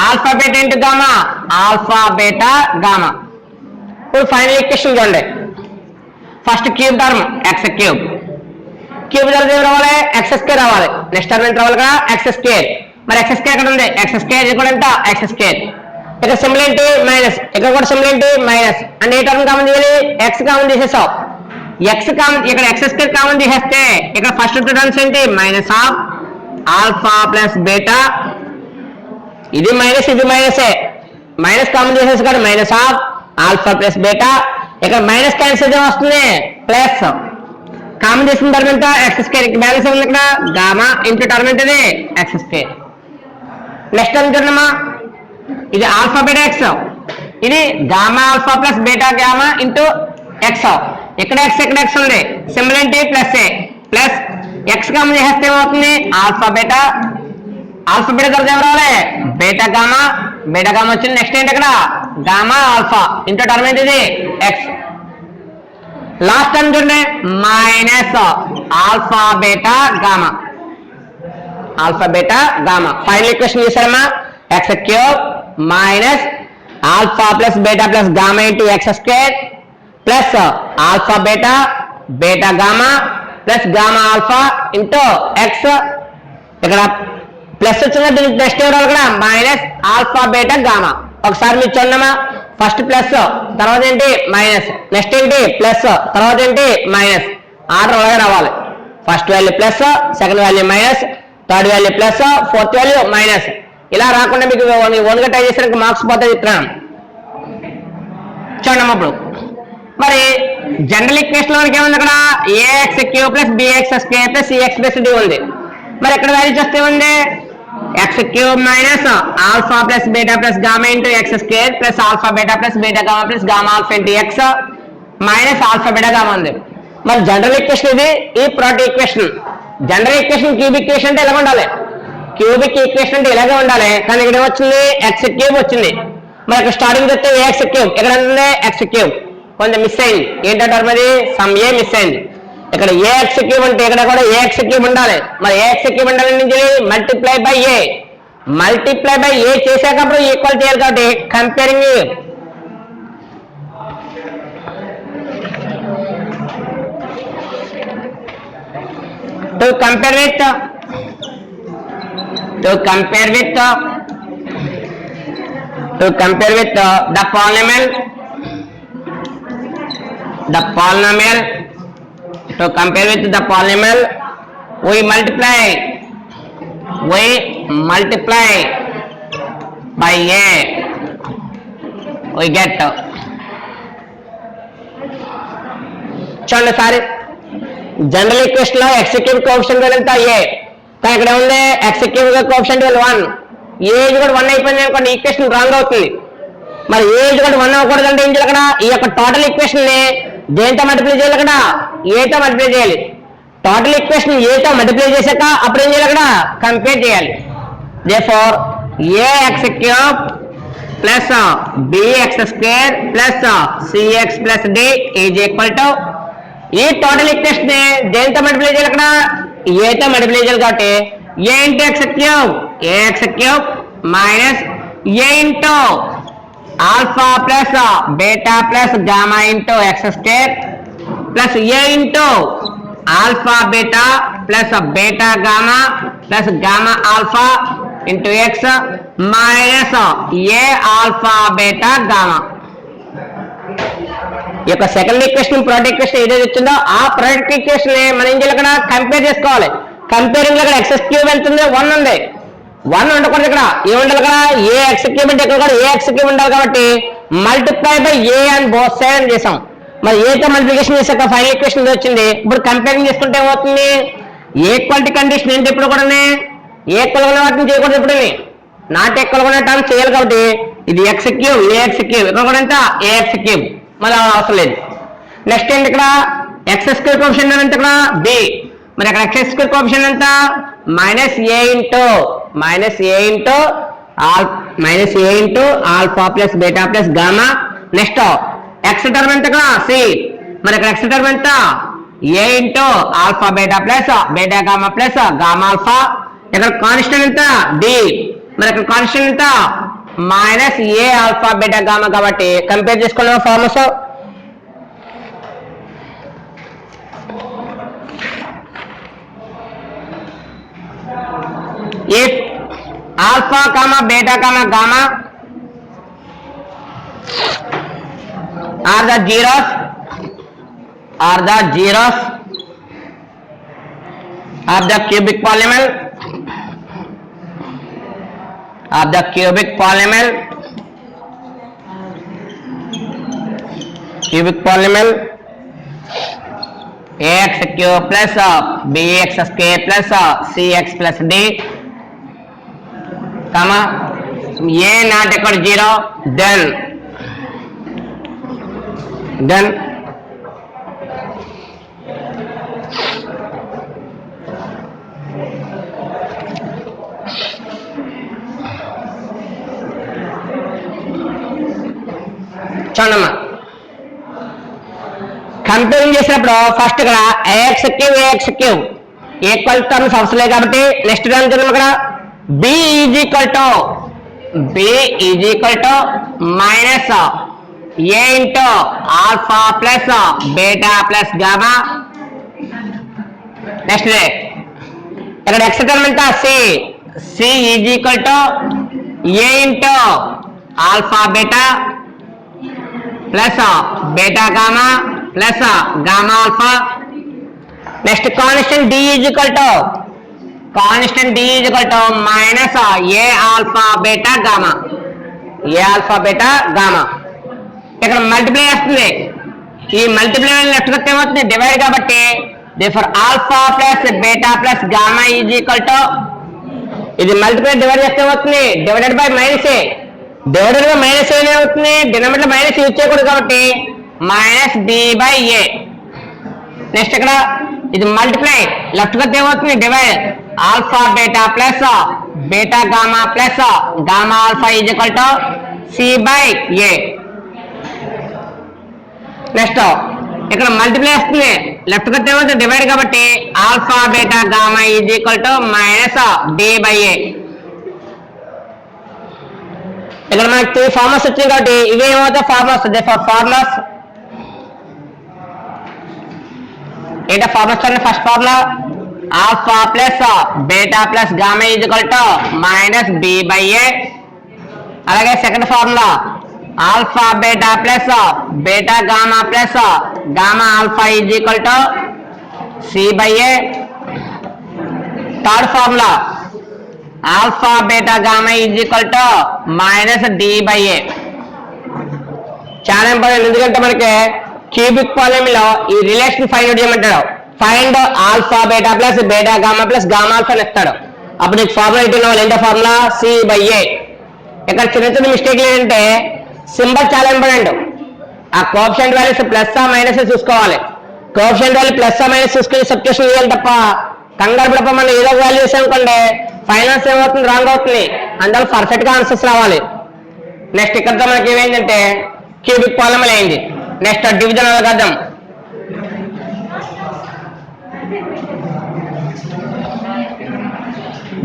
alpha beta into gamma alpha beta gamma. ఇప్పుడు ఫైనల్ ఈక్వేషన్ చూడండి first cube term x cube term ఏం రావాలి x స్క్వేర్ రావాలి. నెక్స్ట్ టర్మ్ ఏంటి రావాలి కదా x స్క్వేర్. మరి x స్క్వేర్ ఎక్కడ ఉంది x స్క్వేర్ ఇక్కడ ఎంత x స్క్వేర్. ఇక్కడ సింబల్ ఏంటి మైనస్ ఇక్కడ కూడా సింబల్ ఏంటి మైనస్ అంటే ఏ టర్మ్ కామన్ చేయాలి x కామన్ చేసేసావు x కామన్ ఇక్కడ x స్క్వేర్ కామన్ చేసేస్తే ఇక్కడ ఫస్ట్ 2 టర్మ్స్ ఏంటి minus of alpha plus beta ఇది మైనస్ ఇది మైనసే మైనస్ కామన్ చేసేసి కదా minus of alpha plus beta ఇక్కడ మైనస్ క్యాన్సిల్ వస్తుంది ప్లస్ కామన్ చేసిన టర్మ్ ఎంత ఎక్స్ స్క్వేర్ బ్యాలెన్స్ ఉంది ఇక్కడ గామా ఇంటూ టర్మ్ ఏంటది ఎక్స్ స్క్వేర్. నెక్స్ట్ టర్మ్ చూడమ్మా ఇది ఆల్ఫా బీటా ఎక్స్ ఇది gamma alpha plus beta gamma into x ఇక్కడ ఎక్స్ ఉంది సింబల్ ఏంటి ప్లస్ ఏ ప్లస్ ఎక్స్ కామన్ చేస్తే ఏమవుతుంది ఆల్ఫా బీటా తర్వాత ఏం రావాలి బీటా గామా వచ్చింది. నెక్స్ట్ ఏంటి ఇక్కడ గామా ఆల్ఫా ఇంటూ టర్మ్ ఏంటిది ఎక్స్. లాస్ట్ టర్మ్ చూడండి minus alpha beta gamma, alpha beta gamma. Final equation చూసారమ్మా x cube minus alpha plus beta plus gamma into X square plus alpha beta beta gamma plus gamma alpha into x. ఇక్కడ ప్లస్ వచ్చిన నెక్స్ట్ ఎవరు కూడా మైనస్ ఆల్ఫా బీటా గామా. ఒకసారి మీరు చూడమ్మా, ఫస్ట్ ప్లస్ తర్వాత ఏంటి మైనస్, నెక్స్ట్ ఏంటి ప్లస్ తర్వాత ఏంటి మైనస్, ఆర్డర్ అలాగే రావాలి. First value plus, second value minus, third value plus, fourth value minus. ఇలా రాకుండా మీకు ఓన్గా ట్రై చేసరికి మార్క్స్ పోతాయి చెప్తున్నాను. చూడమ్మా ఇప్పుడు మరి జనరల్ ఈక్వేషన్ లో ఏముంది అక్కడ A X cube plus bx square plus CX plus D ఉంది. మరి ఎక్కడ వాల్యూ చేస్తే ఉంది X cube minus alpha plus beta plus gamma into X square plus alpha beta plus beta gamma plus gamma alpha into X minus alpha beta gamma ఉంది. మరి జనరల్ ఈక్వేషన్ ఇది, ఈ product equation. General equation cubic equation అంటే ఎలా ఉండాలి, క్యూబిక్ ఈక్వేషన్ అంటే ఇలాగే ఉండాలి. కానీ ఇక్కడ ఏమొచ్చింది ఎక్స్ క్యూబ్ వచ్చింది. మరి ఇక్కడ స్టార్టింగ్ చెప్తే ఏఎక్స్ క్యూబ్, ఇక్కడ ఉంది ఎక్స్ క్యూబ్, కొంచెం మిస్ అయింది. ఏంటంటారు మరి సమ్ ఏ మిస్ అయింది. ఇక్కడ ఏఎక్స్ క్యూబ్ అంటే ఇక్కడ కూడా ఏఎక్స్ క్యూబ్ ఉండాలి. మరి ఏఎక్స్ క్యూబ్ ఉండాలి నుంచి multiply by a, multiply by a చేసాకప్పుడు ఈక్వల్ చేయాలి. కాబట్టి comparing to compare with to compare with the polynomial to compare with the polynomial we multiply by a, we get చూడండి సారీ జనరల్ ఈక్వేషన్ లో ఎక్స్ క్యూబ్ కోఎఫిషియంట్ ఎంత ఏ, కానీ ఇక్కడ ఉంది ఎక్స్ క్యూబ్ కోఎఫిషియంట్ 1, ఏజ్ కూడా 1 అయిపోయింది అనుకోండి ఈక్వేషన్ రాంగ్ అవుతుంది. మరి ఏజ్ కూడా 1 అవ్వకూడదు అంటే ఏం చేయాలి, అక్కడ ఈ యొక్క టోటల్ ఈక్వేషన్ ని దేంతో మల్టిప్లై చేయాలి, అక్కడ ఏతో మల్టిప్లై చేయాలి. టోటల్ ఈక్వేషన్ ఏతో మల్టిప్లై చేశాక అప్పుడు ఏం చేయాలి, అక్కడ కంపేర్ చేయాలి. therefore a x cube plus bx square plus CX plus d is equal to ఈ టోటల్ ఈక్వేషన్ ని దేంతో మల్టిప్లై చేయాలి, అక్కడ ఏతో మల్టిప్లై చేయాలి. కాబట్టి a into x cube, a x cube minus A into alpha plus beta plus gamma into X square plus a into alpha beta plus beta gamma plus gamma alpha into X minus A alpha beta gamma. ఈ యొక్క సెకండ్ ఈక్వేషన్ ప్రోడక్ట్ ఈక్వేషన్ ఏదైతే వచ్చిందో ఆ ప్రోడక్ట్ ఈక్వేషన్ మనం ఏం చేయాలి, అక్కడ కంపేర్ చేసుకోవాలి. కంపేరింగ్ అక్కడ ఎక్స్ క్యూబ్ ఎంత ఉంది 1 ఉంది, 1 ఉండకూడదు. ఇక్కడ ఏముండాలి, అక్కడ ఏ ఎక్స్ క్యూబ్ అంటే ఇక్కడ కూడా ఏ ఎక్స్ క్యూబ్ ఉండాలి. కాబట్టి multiply by A and both side అని చేసాం. మరి ఏతో మల్టిప్లికేషన్ చేసాక ఫైనల్ ఈక్వేషన్ వచ్చింది. ఇప్పుడు కంపేరింగ్ చేసుకుంటే ఏమవుతుంది, ఈక్వాలిటీ కండిషన్ ఏంటి, ఇప్పుడు కూడా ఈక్వల్ ఉన్న వాటిని చేయకూడదు, ఇప్పుడు నాట్ ఈక్వల్ ఉన్న టర్మ్ చేయాలి. కాబట్టి ఇది ఎక్స్ క్యూబ్ ఏఎక్స్ క్యూబ్, ఇక్కడ కూడా ఎంత ఏఎక్స్ క్యూబ్, మరి అవసరం లేదు. నెక్స్ట్ ఏంటి, ఇక్కడ ఎక్స్ స్క్వేర్ కోఎఫిషియంట్ ఎంత, ఇక్కడ బి. మరి అక్కడ ఎక్స్ స్క్వేర్ కోఎఫిషియంట్ ఎంత మైనస్ ఏ into alpha plus beta plus gamma. Next x term ఎంత, ఇక్కడ సి. మరి అక్కడ ఎక్స్ టర్మ్ ఎంత A into alpha beta plus beta gamma plus gamma alpha. ఇక్కడ కాన్స్టెంట్ ఎంత డి. మరి అక్కడ కాన్స్టెంట్ ఎంత మైనస్ ఏ ఆల్ఫా బీటా గామా. కాబట్టి కంపేర్ చేసుకున్న formulas if alpha comma beta comma gamma are the zeros of the cubic polynomial ax cube plus bx square plus cx plus d comma a not equal to 0, then చూడమ్మా కంపేరింగ్ చేసినప్పుడు ఫస్ట్ ఇక్కడ AX³ ఈక్వల్ టర్మ్స్ అవసరం లేదు కాబట్టి నెక్స్ట్ దాని చూద్దాం ఇక్కడ B is equal to minus A into alpha plus beta plus gamma. Next ఇక్కడ ఎక్స్ టర్మ్ ఎంత C is equal to A into alpha beta plus beta gamma plus gamma alpha. Next constant D is equal to minus A alpha beta gamma. ఇక్కడ మల్టిప్లై వస్తుంది, ఈ మల్టిప్లై లెఫ్ట్ కట్ ఏమవుతుంది డివైడ్ కాబట్టి therefore alpha plus beta plus gamma is equal to ఇది మల్టిప్లై డివైడ్ చేస్తే ఏమవుతుంది divided by minus A. Divided by minus A ఏమవుతుంది డినామినేటర్ మైనస్ యూజ్ చేయకూడదు కాబట్టి minus B by A. Next ఇక్కడ ఇది మల్టిప్లై లెఫ్ట్ కట్ ఏమవుతుంది divide alpha beta plus beta gamma plus gamma alpha is equal to C by A. Next ఇక్కడ మల్టిప్లై వస్తుంది లెఫ్ట్ కట్ ఏమవుతుంది డివైడ్ కాబట్టి alpha beta gamma is equal to minus B by A. ఇక్కడ మనకి 3 ఫార్ములాస్ వచ్చింది కాబట్టి ఇవి ఏమవుతాయి ఫార్ములాస్ ఏంటో ఫార్ములాస్ చూడండి. First formula alpha plus beta plus gamma is equal to minus B by A. అలాగే second formula alpha beta plus beta gamma plus gamma alpha is equal to C by A. Third formula alpha beta gamma is equal to minus D by A. చాలా ఇంపార్టెంట్, ఎందుకంటే మనకి క్యూబిక్ పాలినోమియల్ లో ఈ రిలేషన్ ఫైండ్ అవుట్ చేయమంటాడు. Find alpha beta plus beta gamma plus gamma alpha అని ఇస్తాడు. అప్పుడు నీకు ఫార్ములా ఏంటో ఫార్ములా C బై A. ఇక్కడ చిన్న చిన్న మిస్టేక్ ఏంటంటే సింబల్ చాలా ఇంపార్టెంట్. ఆ కోఎఫిషియంట్ వాల్యూస్ ప్లస్ మైనస్ చూసుకోవాలి. కోఎఫిషియంట్ వాల్యూ ప్లస్ మైనస్ చూసుకుని సబ్స్టిట్యూషన్ చేయాలి తప్ప కంగారు పడప మనం ఏదో వాల్యూ వేసామనుకోండి ఫైనాన్స్ ఏమవుతుంది రాంగ్ అవుతుంది. అందువల్ల పర్ఫెక్ట్ గా ఆన్సర్స్ రావాలి. నెక్స్ట్ ఇక్కడతో మనకి ఏమైందంటే క్యూబిక్ పాలినోమియల్ అయింది. Next division algorithm.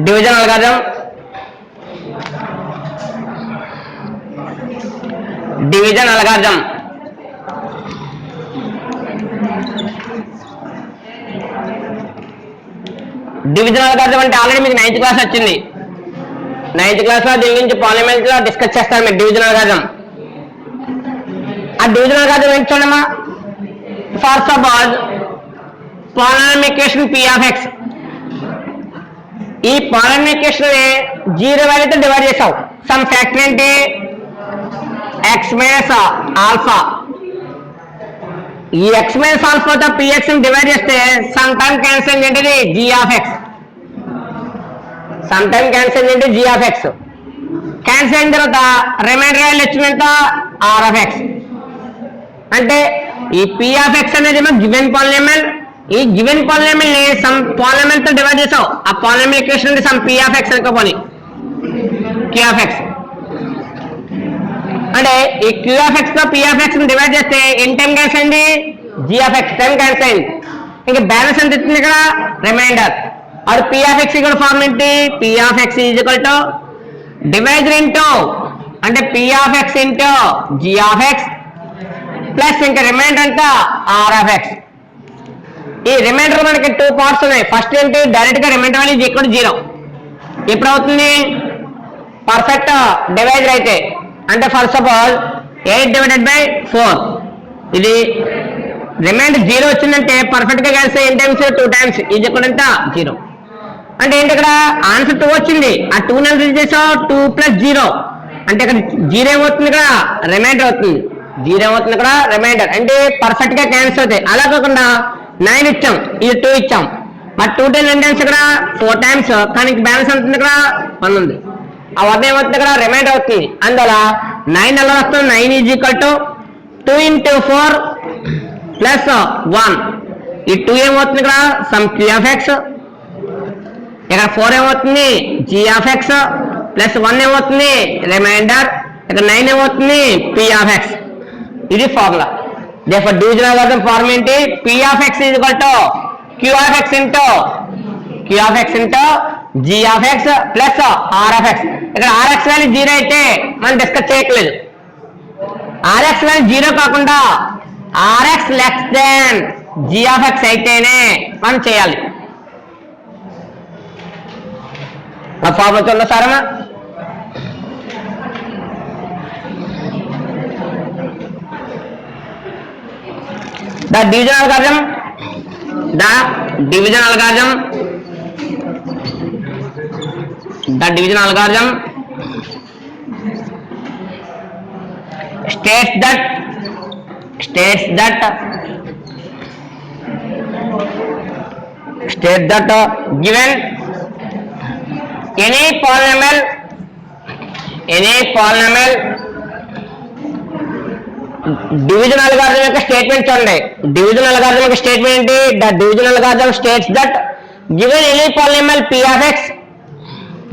Division algorithm division algorithm అంటే ఆల్రెడీ మీకు 9th క్లాస్ వచ్చింది. 9th క్లాస్ లో దీని గురించి పార్లమెంట్ లో డిస్కస్ చేస్తారు మీరు డివిజన్ అల్గారిథం. ఆ డివిజన్ అల్గారిథం ఏంటి చూడమ్మా. First of all polynomial equation P of X. ఈ పాలినామియల్ ఈక్వేషన్ ని 0 వాల్యూతో డివైడ్ చేసావు. సమ్ ఫ్యాక్టర్ ఏంటి x మైనస్ ఆల్ఫా. ఈ x మైనస్ ఆల్ఫాతో px ని డివైడ్ చేస్తే సమ్ టైం క్యాన్సిల్ ఏంటిది g of x. Some time cancel ఏంటి g ఆఫ్ x. క్యాన్సిల్ అయిన తర్వాత రిమైండర్ వాల్యూ వచ్చినంత r ఆఫ్ x. అంటే ఈ p ఆఫ్ x అనేది గివెన్ పాలినోమియల్. ఈ గివెన్ పాలినోమియల్ ని సమ్ పాలినోమియల్ తో డివైడ్ చేసావు. ఆ polynomial equation some p of x అనుకోపోని q of x. అంటే ఈ q ఆఫ్ x తో p ఆఫ్ x ని డివైడ్ చేస్తే ఎన్ టైం క్యాన్సిల్ అయింది g of x time cancel అయింది. ఇంకా బ్యాలెన్స్ ఎంత ఇస్తుంది ఇక్కడ రిమైండర్. और p ఆఫ్ x ఇక్కడ ఫార్మ్ ఏంటి p of x is equal to divider into అంటే p of x into g of x plus ఇంకా రిమైండర్ అంతా r ఆఫ్ x. ఈ రిమైండర్ మనకి 2 పార్ట్స్ ఉన్నాయి. ఫస్ట్ ఏంటి డైరెక్ట్ గా remainder value is equal to 0. ఎప్పుడు అవుతుంది పర్ఫెక్ట్ డివైడర్ అయితే. అంటే first of all 8 divided by 4 ఇది రిమైండర్ 0 వచ్చిందంటే పర్ఫెక్ట్ గా cancel N times 2 times is equal ఎంత 0. అంటే ఏంటి ఇక్కడ ఆన్సర్ 2 వచ్చింది. ఆ 2 ని రిలీజ్ చేసావు 2 ప్లస్ 0 అంటే ఇక్కడ 0 ఏమవుతుంది ఇక్కడ రిమైండర్ అవుతుంది. 0 ఏమవుతుంది ఇక్కడ రిమైండర్ అంటే పర్ఫెక్ట్ గా క్యాన్సిల్ అవుతాయి. అలా కాకుండా 9 ఇచ్చాం ఇది 2 ఇచ్చాం మరి 2 టైమ్స్ ఎన్ టైమ్స్ ఇక్కడ 4 టైమ్స్ కానీ బ్యాలెన్స్ అవుతుంది ఇక్కడ 1 ఉంది. ఆ 1 ఏమవుతుంది ఇక్కడ రిమైండర్ అవుతుంది. అందువల్ల 9 ఎలా వస్తుంది 9 is equal to 2 into 4 plus 1. ఈ 2 ఏమవుతుంది ఇక్కడ సమ్ q ఆఫ్ x. ఇక్కడ 4 ఏమవుతుంది g ఆఫ్ x ప్లస్ 1 ఏమవుతుంది రిమైండర్. ఇక్కడ 9 ఏమవుతుంది p ఆఫ్ x. ఇది formula. therefore division algorithm form ఏంటి? p of x is equal to q of x into g of x plus r of x. ఇక్కడ rx వాల్యూ 0 అయితే మనం డిస్కస్ చేయట్లేదు. rx వాల్యూ 0 కాకుండా rx less than g of x అయితేనే మనం చేయాలి. ఆ ఫార్ములా చూడండి సారమ్మా. the division algorithm states that given any polynomial division algorithm యొక్క స్టేట్మెంట్ చూడండి. డివిజన్ అల్గారిథం యొక్క స్టేట్మెంట్ ఏంటి? The division algorithm states that given any polynomial p of x,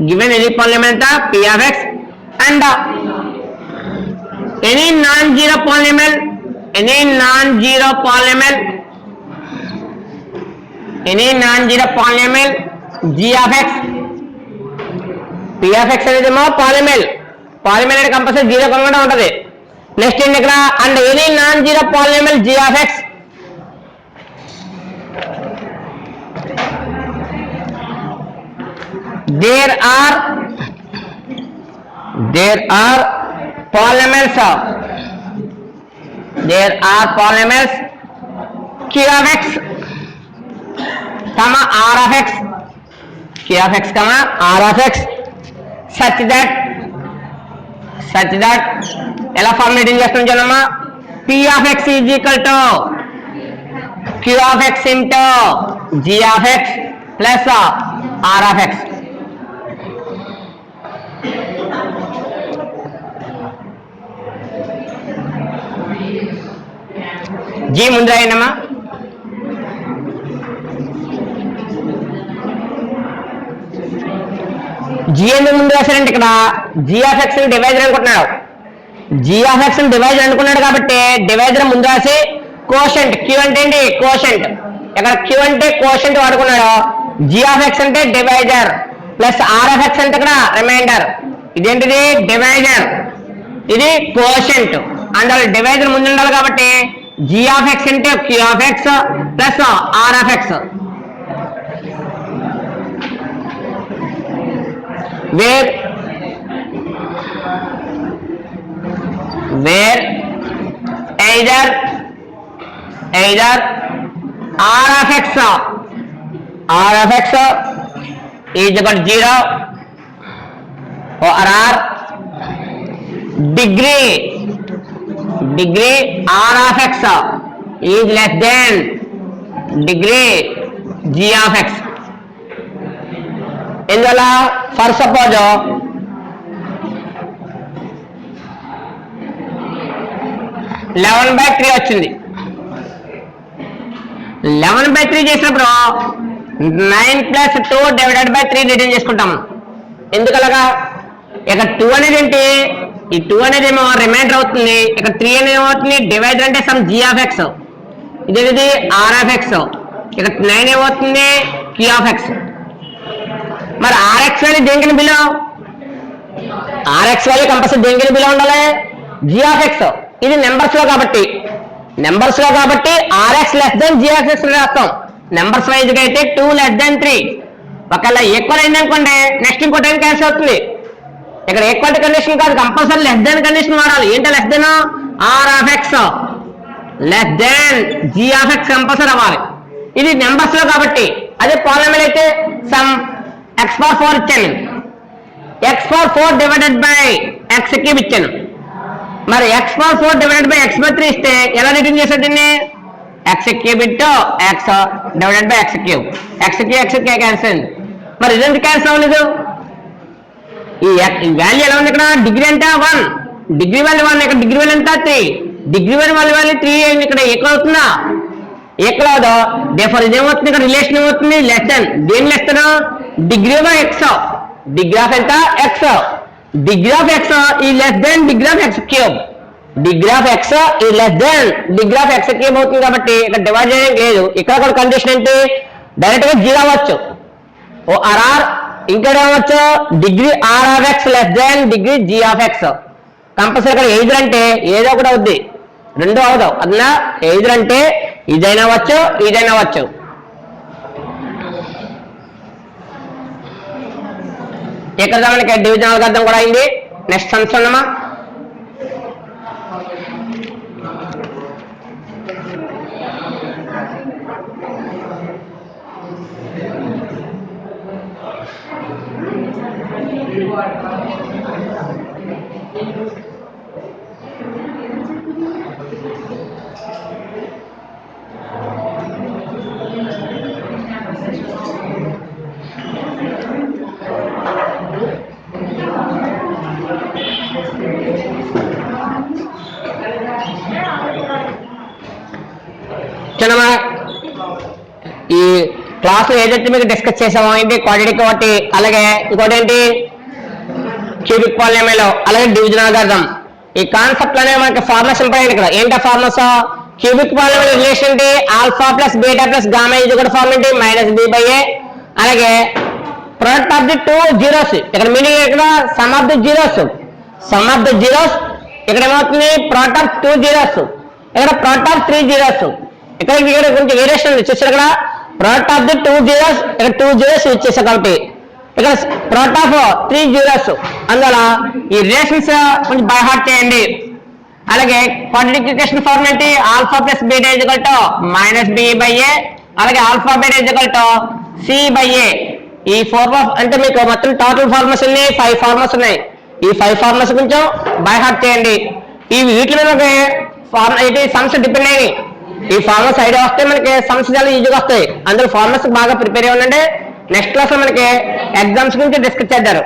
given any polynomial p of x and any non-zero polynomial g of x, p of x అనేది మా పాలినామియల్ అంటే కంపల్సరీ 0 కాకుండా ఉంటది. నెక్స్ట్ ఏంటి ఇక్కడ? And any non zero polynomial g of x, there are polynomials q of x, r of x, such that ఎలా ఫార్ములేటింగ్ చేస్తాం చూడమ్మా. p of x is equal to q of x into g of x plus r of x. g ముందు రాయండమ్మా. g ఎందుకు ముందు రాశారంటే ఇక్కడ g of x ని డివైజర్ అనుకుంటున్నాడు. g of x ని డివైజర్ అనుకున్నాడు కాబట్టి డివైజర్ ముందు రాసి కోషెంట్ q అంటే ఏంటి? కోషెంట్. ఇక్కడ q అంటే కోషెంట్ వాడుకున్నాడు. g of x అంటే divisor plus r of x అంటే ఇక్కడ రిమైండర్. ఇదేంటిది? డివైజర్, ఇది కోషెంట్. అందులో డివైజర్ ముందు ఉండాలి కాబట్టి g of x అంటే q of x plus r of x. where either r of x is equal to 0 or r degree r of x is less than degree g of x. ఇందువల్ల ఫర్ సపోజ్ 11/3 వచ్చింది. 11/3 చేసినప్పుడు 9 + 2 ÷ 3 రిటర్న్ చేసుకుంటాము. ఎందుకలాగా? ఇక 2 అనేది ఏంటి? ఈ 2 అనేది ఏమో రిమైండర్ అవుతుంది. ఇక 3 అనేది ఏమవుతుంది? డివైడర్ అంటే సమ్ g of x, ఇదేది r of x. ఇక 9 ఏమవుతుంది? q of x. మరి rx వాల్యూ దేనికి బిలో? rx వాల్యూ కంపల్సరీ దేనికి బిలో ఉండాలి? g of x. ఇది నెంబర్స్ లో కాబట్టి rx less than g of x రాస్తాం. నెంబర్స్ వైజ్ గా అయితే 2 లెస్ దెన్ 3. ఒకవేళ ఈక్వల్ అయింది అనుకోండి నెక్స్ట్ ఇంకో టైం క్యాన్సిల్ అవుతుంది. ఇక్కడ ఈక్వాలిటీ కండిషన్ కాదు, కంపల్సరీ లెస్ దెన్ కండిషన్ వాడాలి. ఏంటో less than? r of x less than g of x compulsory అవ్వాలి. ఇది నెంబర్స్ లో కాబట్టి. అదే పాలినామియల్ అయితే సమ్ x⁴ ఇచ్చాను, x⁴ divided by x cube ఇచ్చాను. మరి x⁴ డివైడెడ్ బై x/3 ఇస్తే ఎలా రిటర్న్ చేశాడు దీన్ని? x cube into x divided by x cube. x cancel. మరి ఇదేంటి క్యాన్సిల్ అవ్వలేదు? ఈ వాల్యూ ఎలా ఉంది? ఇక్కడ డిగ్రీ అంటే 1, డిగ్రీ వాల్యూ 1, ఇక్కడ డిగ్రీ వాల్యూ ఎంత 3, డిగ్రీ వాల్యూ 3 ఇక్కడ ఈక్వల్ అవుతుందా? ఈక్వల్ అవదు. దేర్ఫోర్ ఇదేమవుతుంది? ఇక్కడ రిలేషన్ ఏమవుతుంది? Less than. దేని less than? Degree by x. Degree of ఎంత? ఎక్స్. డిగ్రీ ఆఫ్ ఎక్స్ ఈ less than degree of x cube. Degree of x ఈ less than degree of x కి ఏమవుతుంది కాబట్టి ఇక్కడ డివైడ్ చేయడానికి లేదు. ఇక్కడ కూడా కండిషన్ ఏంటి, డైరెక్ట్ గా జీరో అవ్వచ్చు. ఓ ఆర్ఆర్ ఇంకా ఏమవచ్చు, degree r of x less than degree g of x. Compulsory ఇక్కడ ఎయిదర్ అంటే ఏదో ఒకటి అవుద్ది, రెండు అవుదావు అదన్నా. ఎయిదర్ అంటే ఇదైనా అవ్వచ్చు ఇదైనా అవ్వచ్చు. ఇక్కడ మనకి డివిజన్ అల్గారిథం కూడా అయింది. నెక్స్ట్ సమ్స్ ఉన్నామా. ఈ క్లాస్ లో ఏదైతే మీకు డిస్కస్ చేసామో ఏంటి, క్వాడ్రాటిక్ ఒకటి, అలాగే ఇంకోటి ఏంటి క్యూబిక్ పాలినామియల్, అలాగే డివిజన్ అల్గారిథం. ఈ కాన్సెప్ట్ లోనే మనకి ఫార్ములాస్ ఇంపార్టెంట్. ఇక్కడ ఏంటి ఫార్ములాస్, క్యూబిక్ పాలినామియల్ రిలేషన్ ఏంటి, alpha plus beta plus gamma ఇది కూడా ఫార్మ్ ఏంటి మైనస్ బి బై ఏ. అలాగే product of the two zeros, ఇక్కడ మీనింగ్ ఇక్కడ some of the zeros, some of the zeros. ఇక్కడ ఏమవుతుంది ప్రొడక్ట్ ఆఫ్ టూ జీరోస్, ఇక్కడ ప్రొడక్ట్ ఆఫ్ త్రీ జీరోస్. ఇక్కడ కొంచెం వేరియేషన్ చూసారు. ఇక్కడ product of the two zeros, ఇక్కడ టూ జీరోస్ ఇచ్చేసారు కాబట్టి ఇక్కడ ప్రొడక్ట్ ఆఫ్ త్రీ జీరోస్. అందువల్ల ఈ రిలేషన్స్ కొంచెం బై హార్ట్ చేయండి. అలాగే క్వాడ్రాటిక్ ఈక్వేషన్ ఫార్మ్ ఏంటి, alpha plus beta is equal to minus B by A, అలాగే alpha beta is equal to C by A. ఈ ఫార్ములా అంటే మీకు మొత్తం టోటల్ ఫార్ములాస్ ఉన్నాయి, 5 ఫార్ములాస్ ఉన్నాయి. ఈ 5 ఫార్ములాస్ కొంచెం బై హార్ట్ చేయండి. ఈ వీటిలో మనకి సమ్స్ డిపెండ్ అయ్యి ఈ ఫార్ములాస్ ఐడియా వస్తే మనకి సమ్స్ చాలా ఈజీగా వస్తాయి. అందులో ఫార్ములాస్ బాగా ప్రిపేర్ అయ్యి ఉండండి. నెక్స్ట్ క్లాస్ లో మనకి ఎగ్జామ్స్ గురించి డిస్కస్ చేద్దారు.